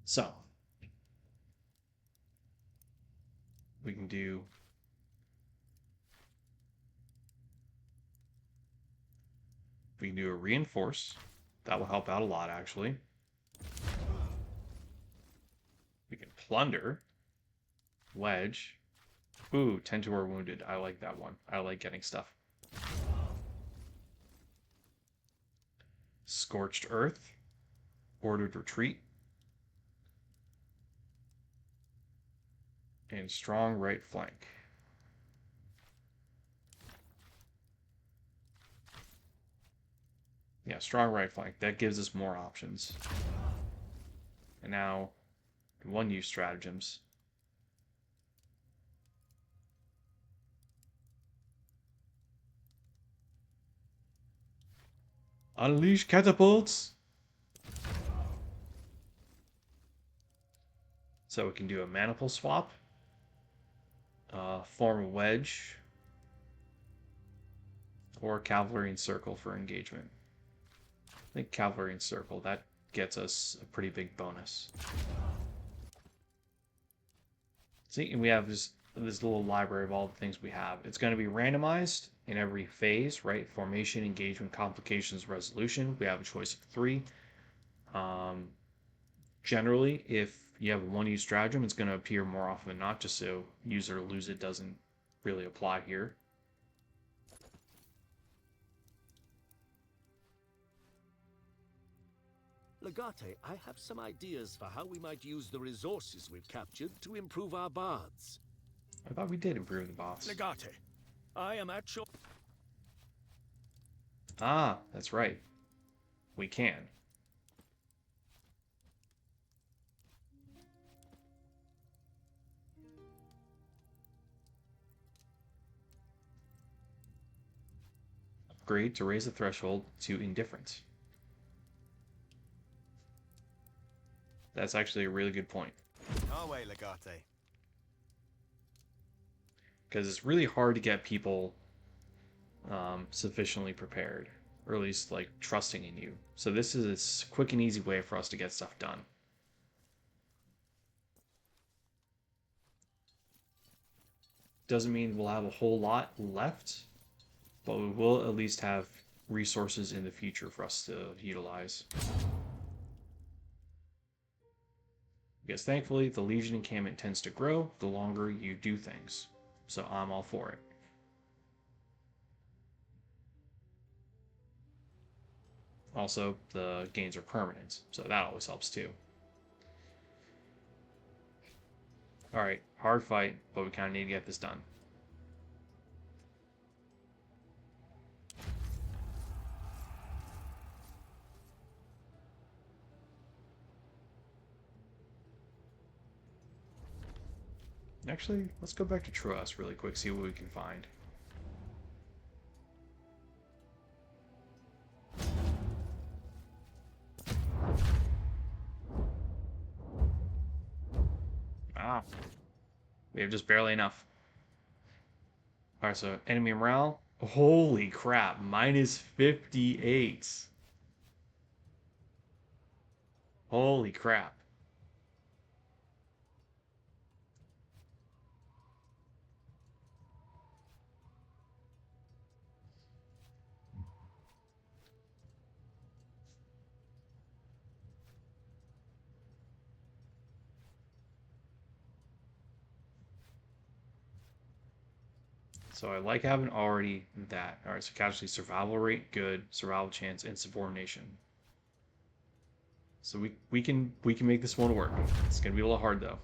So, we can do a reinforce. That will help out a lot, actually. We can plunder. Wedge. Ooh, tend to our wounded. I like that one. I like getting stuff. Scorched earth. Ordered retreat. And strong right flank. Yeah, strong right flank. That gives us more options. And now, one-use stratagems. Unleash catapults! So we can do a maniple swap. Form a wedge. Or cavalry and circle for engagement. I think cavalry and circle, that gets us a pretty big bonus. See, and we have this little library of all the things we have. It's going to be randomized in every phase, right? Formation, engagement, complications, resolution. We have a choice of 3. Generally, if you have a one-use stratagem, it's going to appear more often than not, just so use it or lose it doesn't really apply here. Legate, I have some ideas for how we might use the resources we've captured to improve our bards. I thought we did improve the boss. Legate, I am at your... Ah, that's right. We can. Upgrade to raise the threshold to indifferent. That's actually a really good point. Our way, Legate. Because it's really hard to get people sufficiently prepared, or at least like trusting in you. So this is a quick and easy way for us to get stuff done. Doesn't mean we'll have a whole lot left, but we will at least have resources in the future for us to utilize. Because thankfully, the Legion encampment tends to grow the longer you do things. So I'm all for it. Also, the gains are permanent, so that always helps too. Alright, hard fight, but we kind of need to get this done. Actually, let's go back to Troas really quick, see what we can find. We have just barely enough. Alright, so enemy morale Holy crap, minus 58. Holy crap. So I like having already that. All right, so casualty survival rate, good. Survival chance, insubordination. So we can make this one work. It's gonna be a little hard though.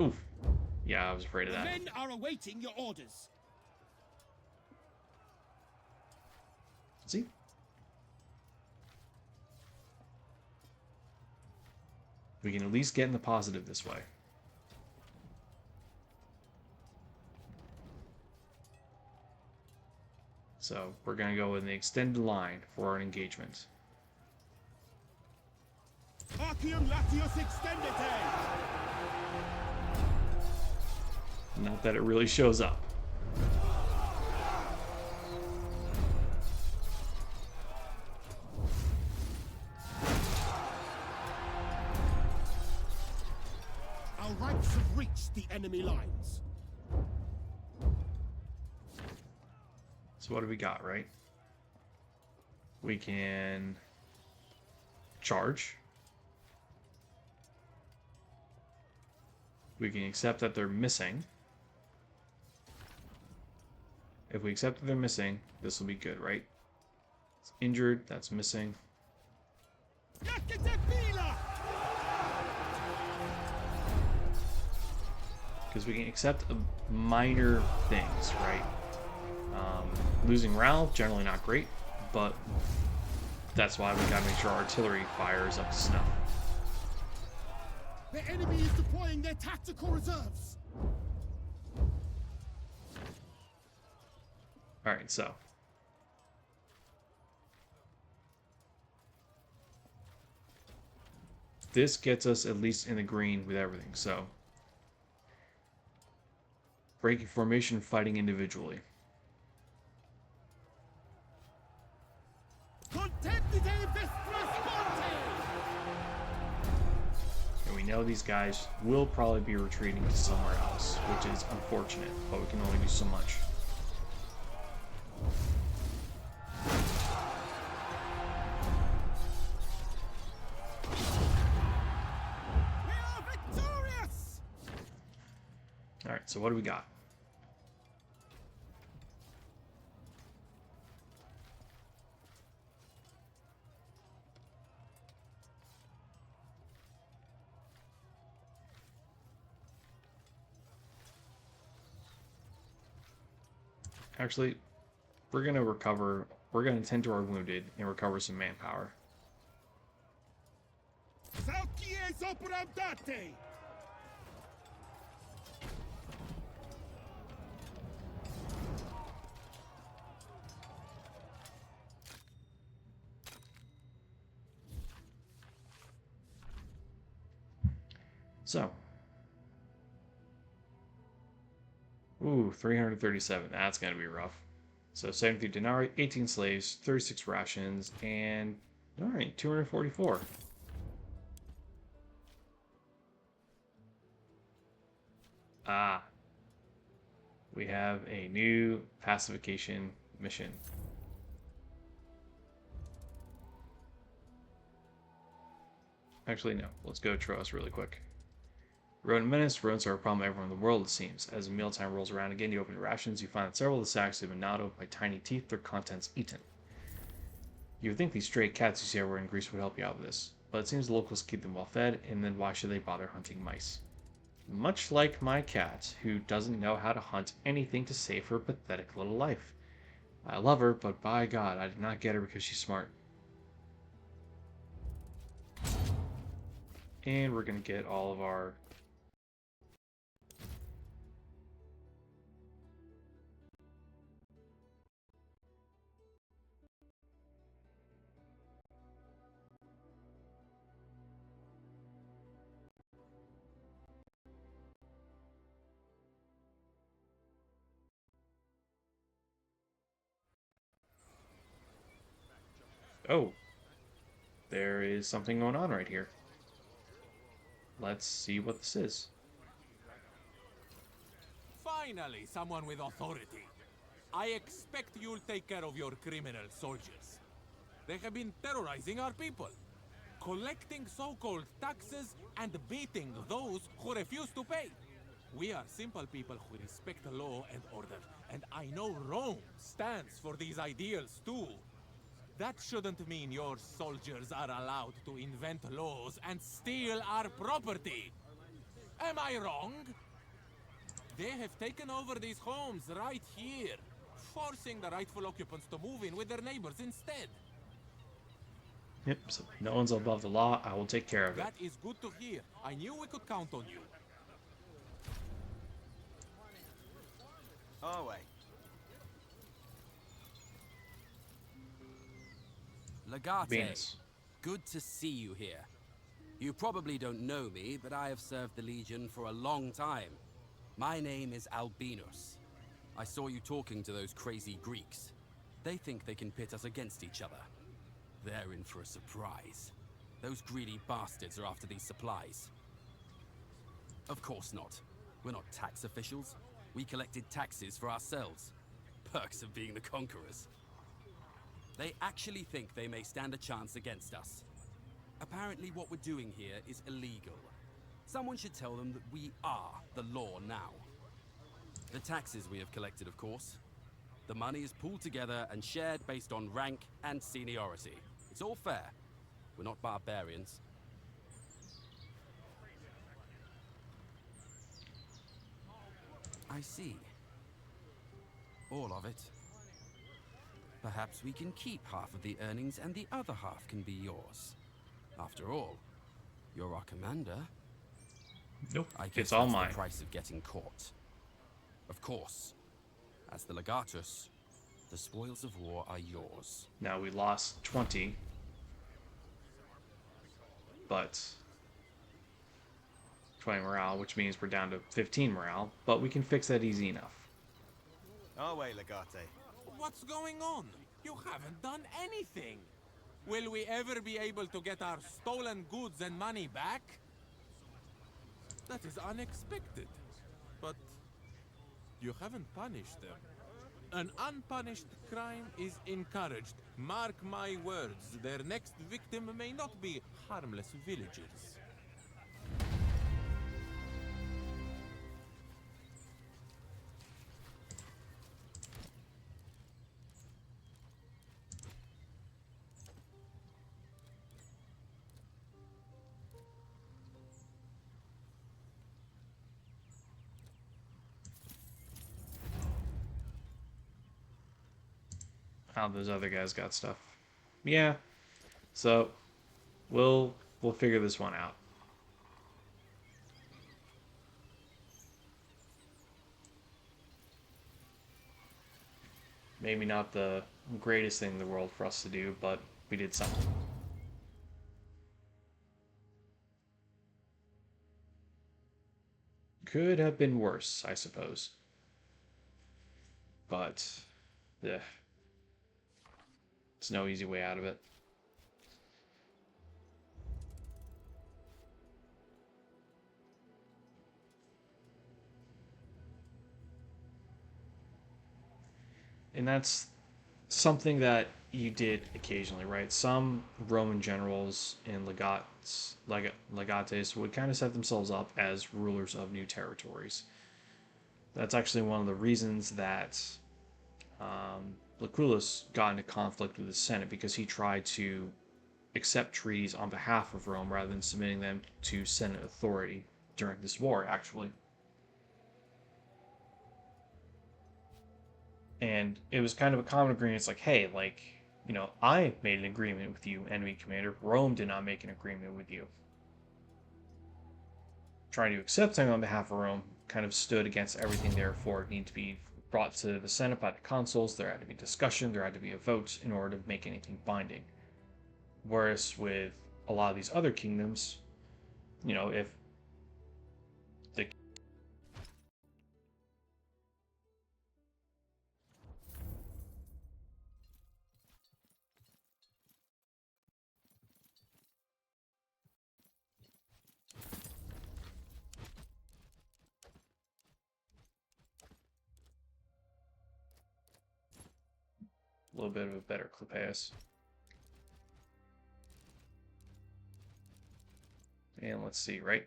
Oof. Yeah, I was afraid of The that. men are awaiting your orders. See? We can at least get in the positive this way. So we're gonna go in the extended line for our engagement. Arcium Latius Extendite! Not that it really shows up. Our ranks have reached the enemy lines. So what do we got, right? We can charge. We can accept that they're missing. If we accept that they're missing, this will be good, right? It's injured, that's missing. Because we can accept minor things, right? Losing morale, generally not great, but that's why we gotta make sure our artillery fire is up to snuff. The enemy is deploying their tactical reserves. Alright, so. This gets us at least in the green with everything, so. Breaking formation, fighting individually. And we know these guys will probably be retreating to somewhere else, which is unfortunate, but we can only do so much. We are victorious! Alright, so what do we got? Actually, we're going to recover, we're going to tend to our wounded and recover some manpower. Salcies operandate! So. Ooh, 337. That's going to be rough. So 73 denarii, 18 slaves, 36 rations, and alright, 244. Ah. We have a new pacification mission. Actually, no. Let's go Troas really quick. Rodent menace. Rodents are a problem everywhere in the world, it seems. As mealtime rolls around again, you open your rations, you find that several of the sacks have been gnawed open by tiny teeth, their contents eaten. You would think these stray cats you see everywhere in Greece would help you out with this, but it seems the locals keep them well fed, and then why should they bother hunting mice? Much like my cat, who doesn't know how to hunt anything to save her pathetic little life. I love her, but by God, I did not get her because she's smart. And we're going to get all of our Oh, there is something going on right here. Let's see what this is. Finally, someone with authority. I expect you'll take care of your criminal soldiers. They have been terrorizing our people, collecting so-called taxes and beating those who refuse to pay. We are simple people who respect law and order, and I know Rome stands for these ideals too. That shouldn't mean your soldiers are allowed to invent laws and steal our property. Am I wrong? They have taken over these homes right here, forcing the rightful occupants to move in with their neighbors instead. Yep, so no one's above the law. I will take care of it. That is good to hear. I knew we could count on you. Our way. Legate, Venus. good to see you here. You probably don't know me, but I have served the Legion for a long time. My name is Albinus. I saw you talking to those crazy Greeks. They think they can pit us against each other. They're in for a surprise. Those greedy bastards are after these supplies. Of course not. We're not tax officials. We collected taxes for ourselves. Perks of being the conquerors. They actually think they may stand a chance against us. Apparently what we're doing here is illegal. Someone should tell them that we are the law now. The taxes we have collected, of course. The money is pooled together and shared based on rank and seniority. It's all fair. We're not barbarians. I see. All of it. Perhaps we can keep half of the earnings and the other half can be yours. After all, you're our commander. Nope, I guess it's all that's mine. the price of getting caught. Of course. As the legatus, the spoils of war are yours. Now we lost 20, but 20 morale, which means we're down to 15 morale, but we can fix that easy enough. Our way, Legate. What's going on? You haven't done anything. Will we ever be able to get our stolen goods and money back? That is unexpected. But you haven't punished them. An unpunished crime is encouraged. Mark my words, their next victim may not be harmless villagers. How those other guys got stuff. Yeah. So we'll figure this one out. Maybe not the greatest thing in the world for us to do, but we did something. Could have been worse, I suppose. But, yeah, it's no easy way out of it. And that's something that you did occasionally, right? Some Roman generals and legates would kind of set themselves up as rulers of new territories. That's actually one of the reasons that Lucullus got into conflict with the Senate, because he tried to accept treaties on behalf of Rome rather than submitting them to Senate authority during this war, actually. And it was kind of a common agreement. It's like, hey, like, I made an agreement with you, enemy commander. Rome did not make an agreement with you. Trying to accept something on behalf of Rome kind of stood against everything, therefore it needed to be brought to the Senate by the consuls. There had to be discussion, there had to be a vote in order to make anything binding. Whereas with a lot of these other kingdoms, if little bit of a better Clypeus. And let's see, right?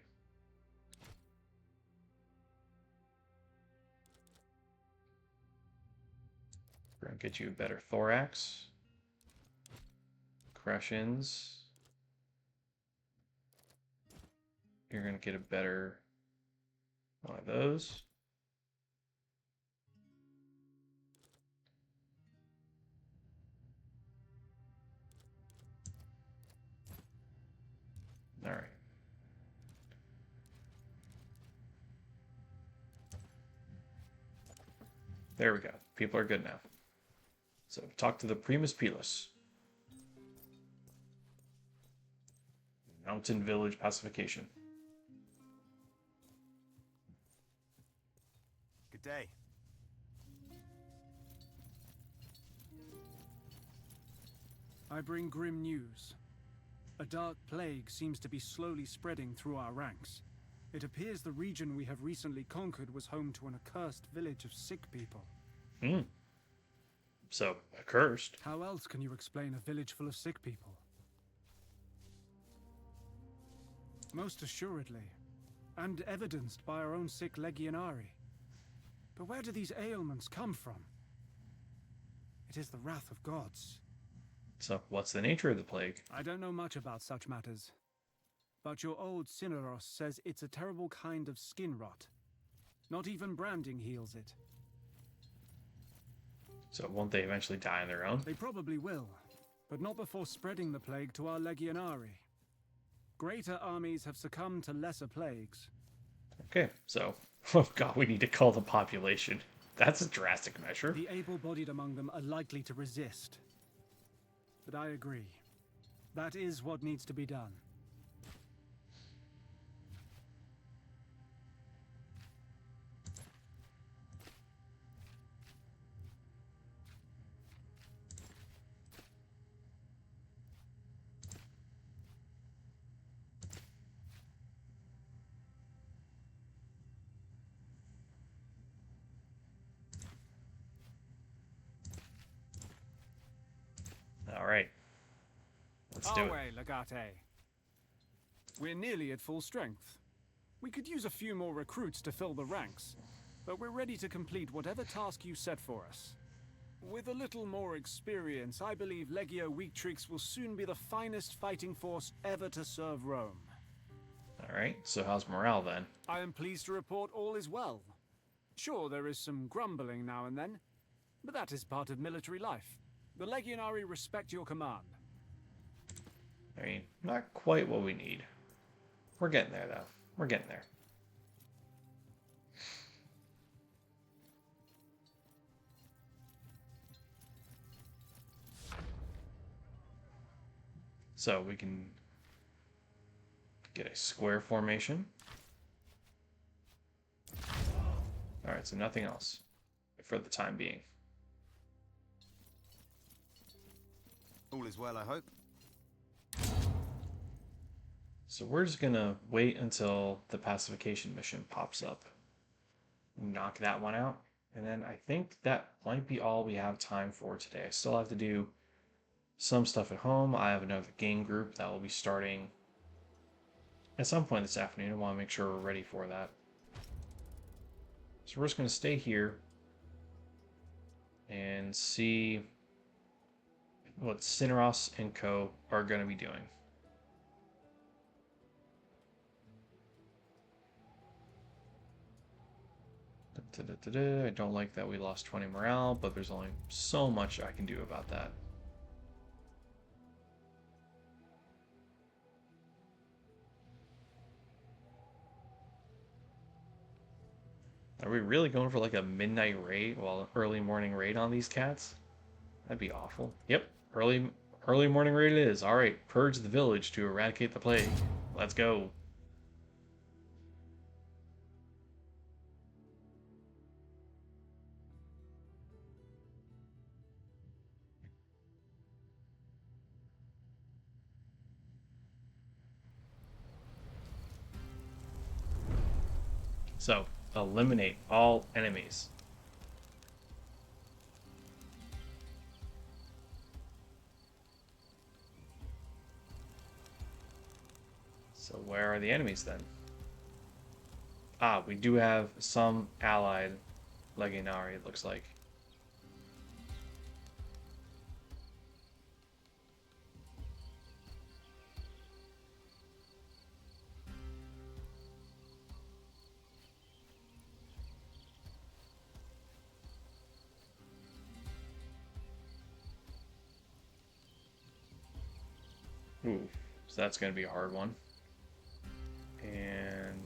We're gonna get you a better thorax. Crush-ins. You're gonna get a better one of those. All right. There we go. People are good now. So talk to the Primus Pilus. Mountain Village Pacification. Good day. I bring grim news. A dark plague seems to be slowly spreading through our ranks. It appears the region we have recently conquered was home to an accursed village of sick people. So, accursed. How else can you explain a village full of sick people? Most assuredly, and evidenced by our own sick legionary. But where do these ailments come from? It is the wrath of gods. So, what's the nature of the plague? I don't know much about such matters, but your old Cineros says it's a terrible kind of skin rot. Not even branding heals it. So, won't they eventually die on their own? They probably will, but not before spreading the plague to our legionary. Greater armies have succumbed to lesser plagues. Okay, so, oh god, we need to call the population. That's a drastic measure. The able-bodied among them are likely to resist. But I agree. That is what needs to be done. All right. Let's do it. Away, Legate. We're nearly at full strength. We could use a few more recruits to fill the ranks, but we're ready to complete whatever task you set for us. With a little more experience, I believe Legio Weaktrix will soon be the finest fighting force ever to serve Rome. All right, so how's morale then? I am pleased to report all is well. Sure, there is some grumbling now and then, but that is part of military life. The Legionary respect your command. I mean, not quite what we need. We're getting there, though. We're getting there. So we can get a square formation. All right, so nothing else for the time being. All is well, I hope. So we're just gonna wait until the pacification mission pops up. Knock that one out. And then I think that might be all we have time for today. I still have to do some stuff at home. I have another game group that will be starting at some point this afternoon. I want to make sure we're ready for that. So we're just going to stay here and see what Cineros and Co. are going to be doing. I don't like that we lost 20 morale, but there's only so much I can do about that. Are we really going for like a midnight raid, well, early morning raid on these cats? That'd be awful. Yep, early morning raid it is. All right, purge the village to eradicate the plague. Let's go. So, eliminate all enemies. So where are the enemies then? Ah, we do have some allied legionary, it looks like. Ooh, so that's going to be a hard one. And...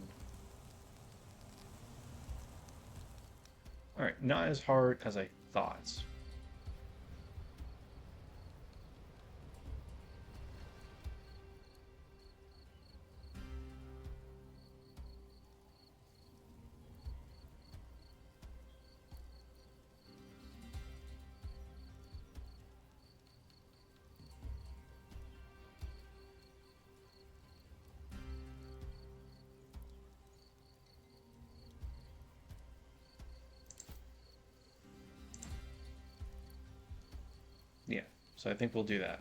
Alright, not as hard as I thought. Yeah, so I think we'll do that.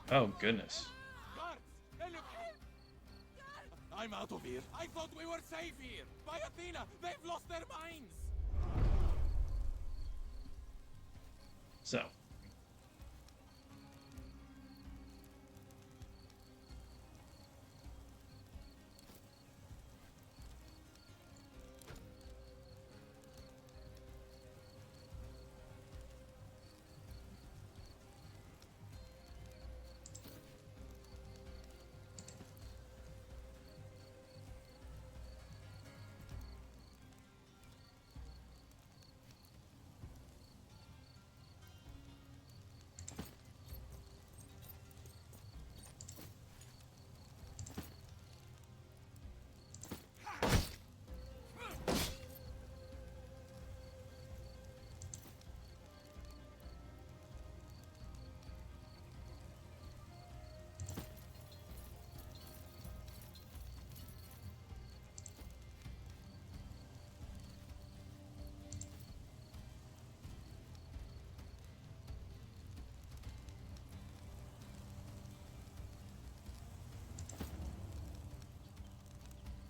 Oh, goodness. Guards! Help! I'm out of here. I thought we were safe here. By Athena, they've lost their minds. So.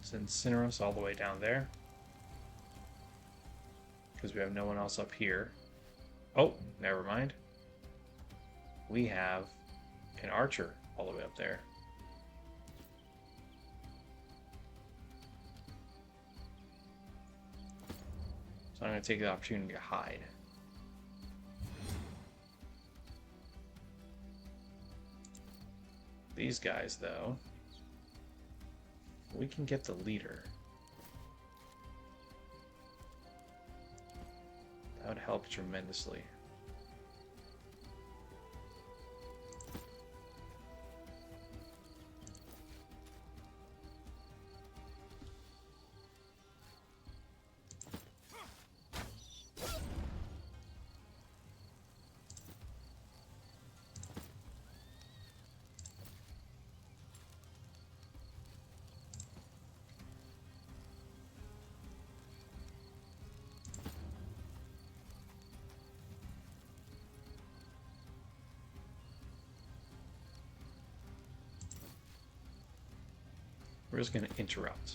Send Cineros all the way down there. Because we have no one else up here. Oh, never mind. We have an archer all the way up there. So I'm going to take the opportunity to hide. These guys, though, we can get the leader. That would help tremendously. We're just going to interrupt.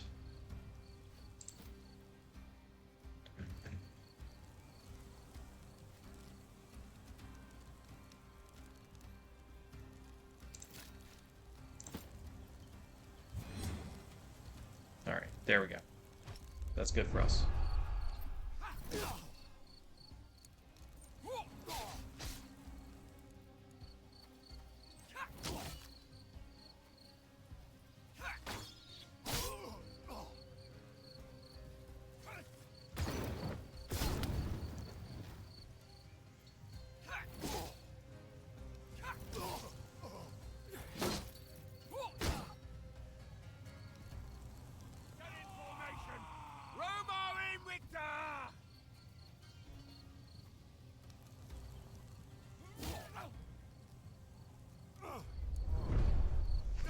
All right, there we go. That's good for us.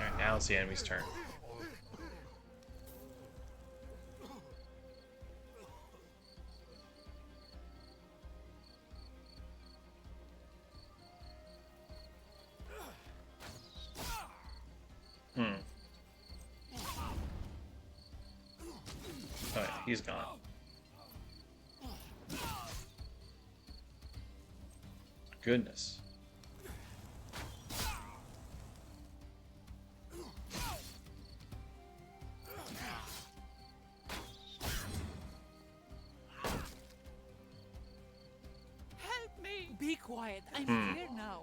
Alright, now it's the enemy's turn. he's gone. Goodness. Help me! Be quiet. I'm here now.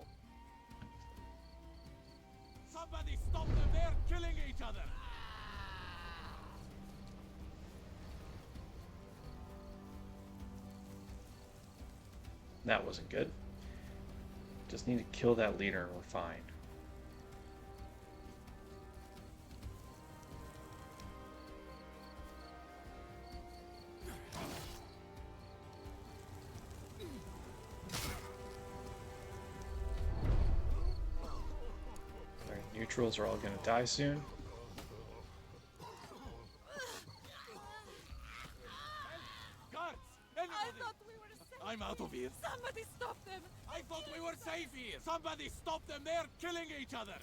Somebody stop them! They're killing each other! That wasn't good. Just need to kill that leader and we're fine. Alright, neutrals are all gonna die soon. Guards! I Anybody! thought we were safe. I'm out of here! Somebody stop them. I thought we were safe here! Somebody stop them! They're killing each other!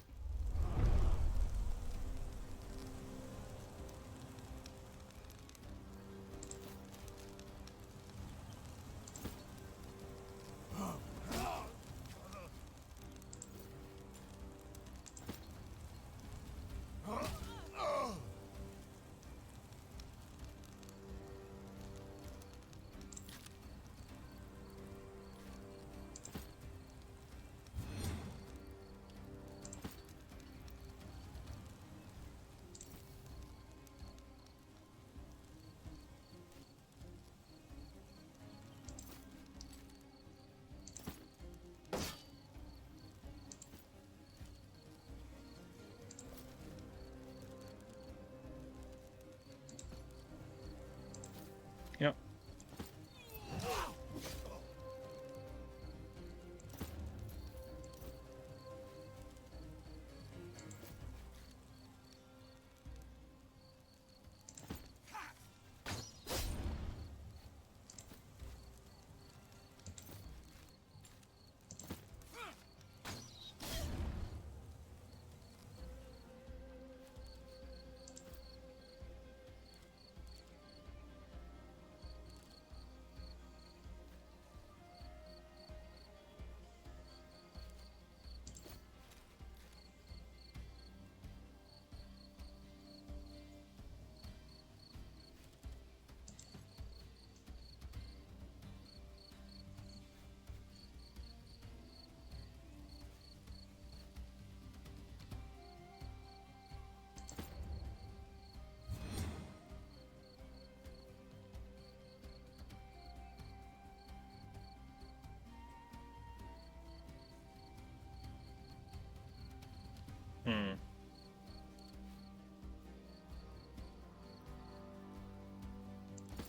Yep.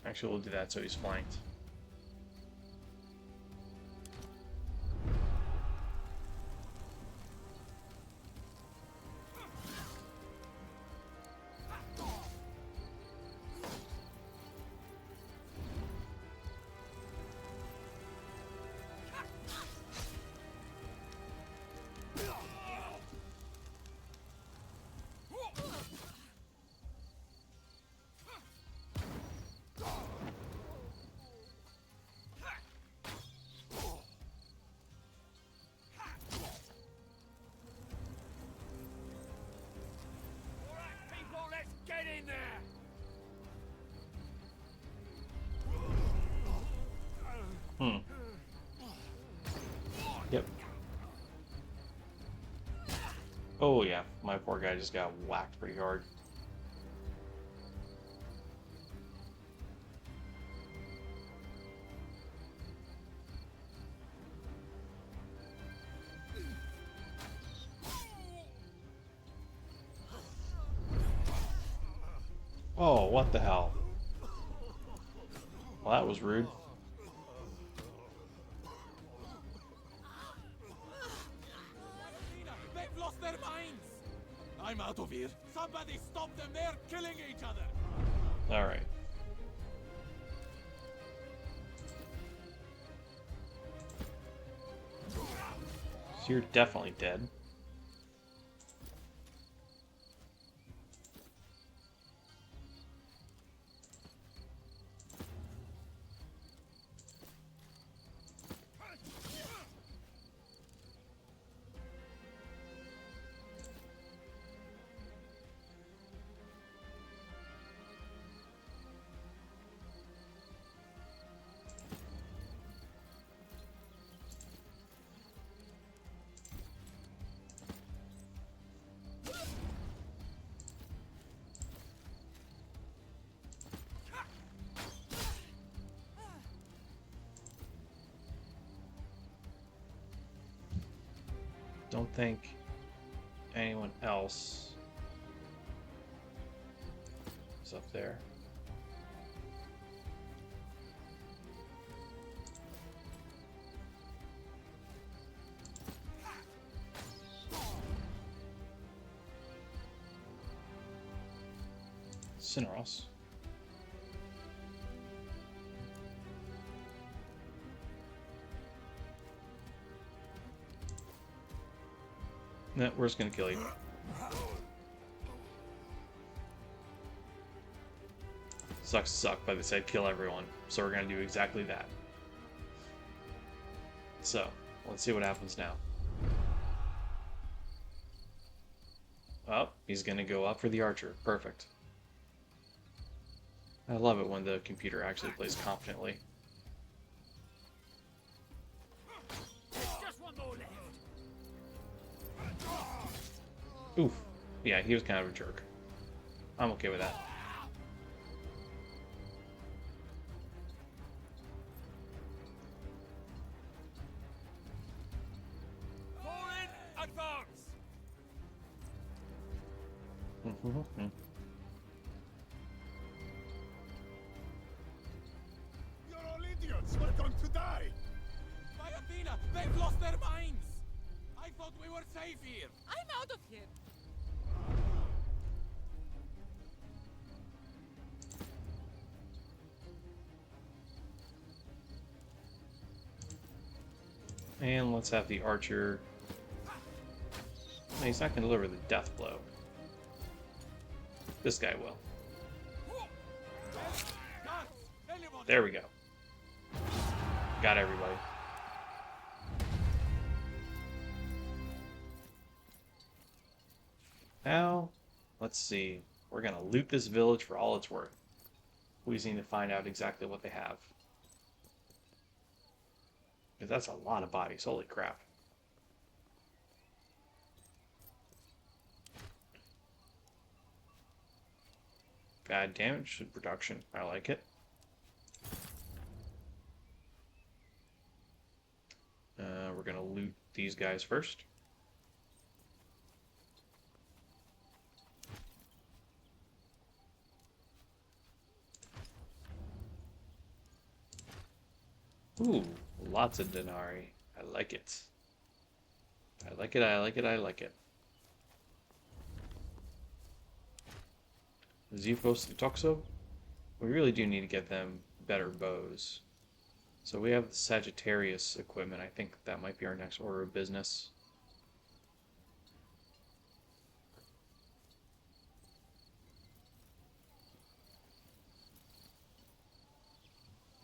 Actually, we'll do that so he's flanked. People, let's get in there! Yep. Oh yeah, my poor guy just got whacked pretty hard. Oh, what the hell? Well, that was rude. They've lost their minds! I'm out of here! Somebody stop them! They're killing each other! Alright. So you're definitely dead. Don't think anyone else is up there. Cineros. No, we're just gonna kill you. Sucks to suck, but they said kill everyone, so we're gonna do exactly that. So, let's see what happens now. Oh, he's gonna go up for the archer. Perfect. I love it when the computer actually plays confidently. Oof. Yeah, he was kind of a jerk. I'm okay with that. Forward, advance! You're all idiots! We're going to die! By Athena, they've lost their minds! I thought we were safe here! I'm out of here. And let's have the archer. No, he's not going to deliver the death blow. This guy will. There we go. Got everybody. Now, let's see. We're going to loot this village for all it's worth. We just need to find out exactly what they have. Because that's a lot of bodies. Holy crap. Bad damage to production. I like it. We're going to loot these guys first. Ooh, lots of denarii. I like it. I like it, I like it, I like it. Xephos and Toxo. We really do need to get them better bows. So we have the Sagittarius equipment. I think that might be our next order of business.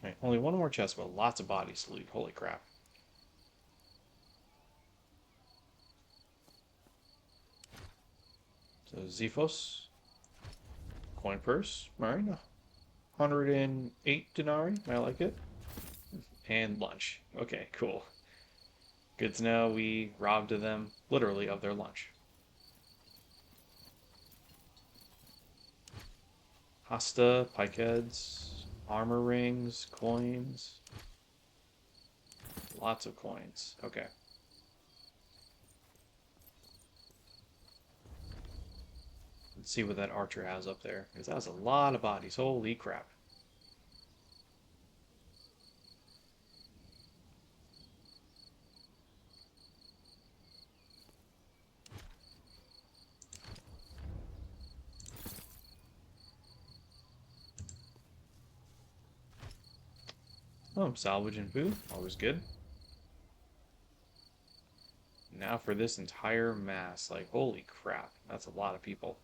Alright, only one more chest, but lots of bodies to loot. Holy crap. So Xephos. Coin purse. Alright. 108 denarii. I like it. And lunch. Okay, cool. Good to know we robbed them, literally, of their lunch. Hasta, pikeheads, armor rings, coins. Lots of coins. Okay. Let's see what that archer has up there. Because that was a lot of bodies. Holy crap. Oh, salvage and food. Always good. Now for this entire mass. Like, holy crap. That's a lot of people.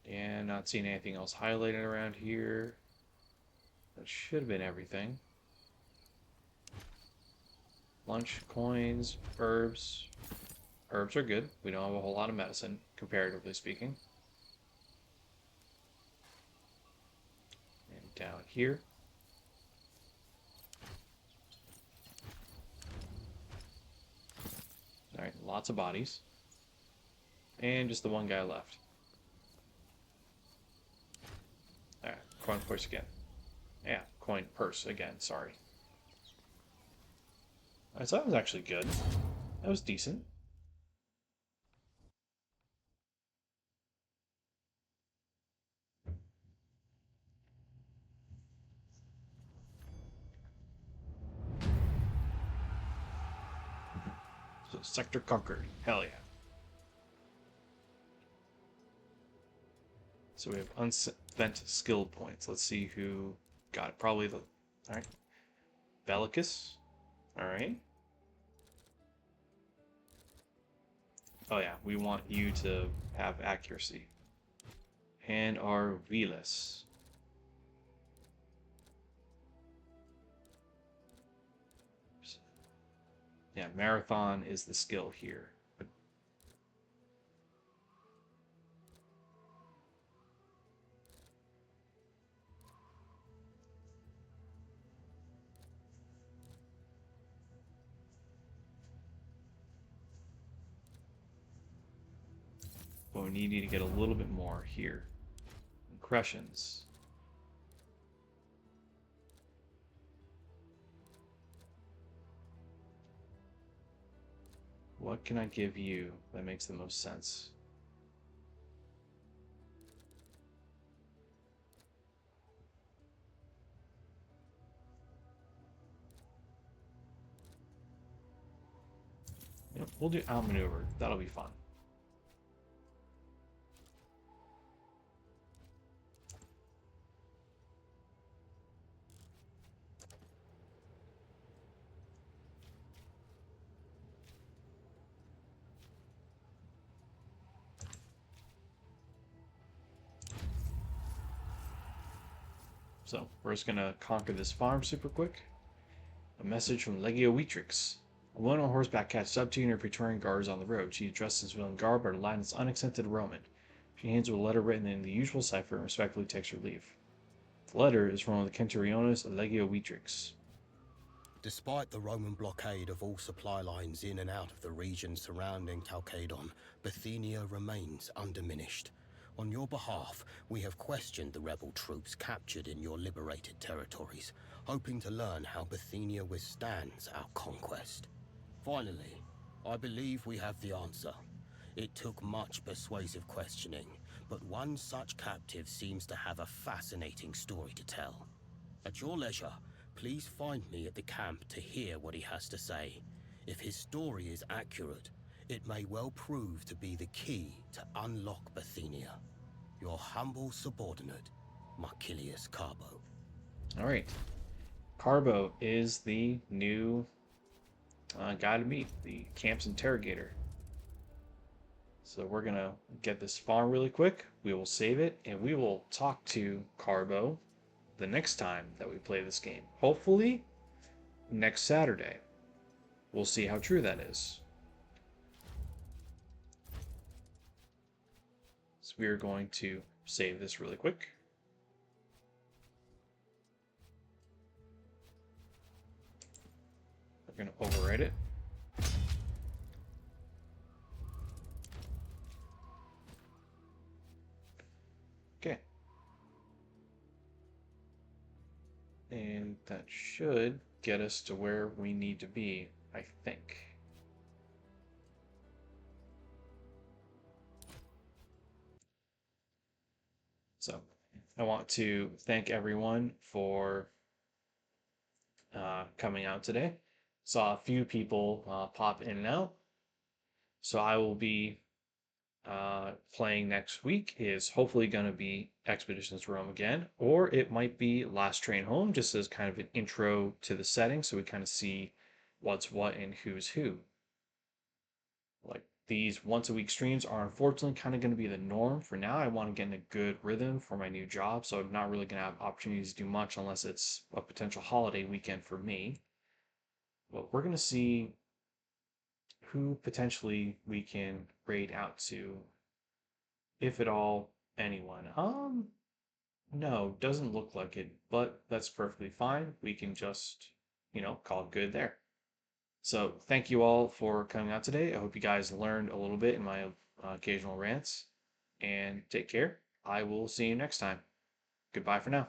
And not seeing anything else highlighted around here. That should have been everything. Lunch, coins, herbs. Herbs are good. We don't have a whole lot of medicine, comparatively speaking. And down here. Alright, lots of bodies. And just the one guy left. Alright, coin push again. Yeah, coin purse again, sorry. So that was actually good. That was decent. So sector conquered. Hell yeah. So we have unspent skill points. Let's see who got it. Probably the... Alright. Bellicus. Alright. Oh yeah, we want you to have accuracy. And our Velas. Yeah, Marathon is the skill here. But we need you to get a little bit more here. Impressions. What can I give you that makes the most sense? Yep, we'll do outmaneuver. That'll be fun. So we're just gonna conquer this farm super quick. A message from Legio Weetrix. A woman on horseback catches up to you and her Praetorian guards on the road. She is dressed in civilian garb, but her Latin is unaccented Roman. She hands her a letter written in the usual cipher and respectfully takes her leave. The letter is from one of the Centuriones of Legio Weetrix. Despite the Roman blockade of all supply lines in and out of the region surrounding Chalcedon, Bithynia remains undiminished. On your behalf, we have questioned the rebel troops captured in your liberated territories, hoping to learn how Bithynia withstands our conquest. Finally, I believe we have the answer. It took much persuasive questioning, but one such captive seems to have a fascinating story to tell. At your leisure, please find me at the camp to hear what he has to say. If his story is accurate, it may well prove to be the key to unlock Bithynia. Your humble subordinate, Marcilius Carbo. Alright. Carbo is the new guy to meet, the camp's interrogator. So we're gonna get this farm really quick. We will save it, and we will talk to Carbo the next time that we play this game. Hopefully, next Saturday. We'll see how true that is. So we are going to save this really quick. We're going to overwrite it. Okay. And that should get us to where we need to be, I think. So I want to thank everyone for coming out today. Saw a few people pop in and out. So I will be playing next week is hopefully going to be Expeditions to Rome again, or it might be Last Train Home, just as kind of an intro to the setting, so we kind of see what's what and who's who. Like, these once a week streams are unfortunately kind of going to be the norm for now. I want to get in a good rhythm for my new job, so I'm not really going to have opportunities to do much unless it's a potential holiday weekend for me. But we're going to see who potentially we can raid out to, if at all, anyone. No, doesn't look like it, but that's perfectly fine. We can just, call it good there. So thank you all for coming out today. I hope you guys learned a little bit in my occasional rants, and take care. I will see you next time. Goodbye for now.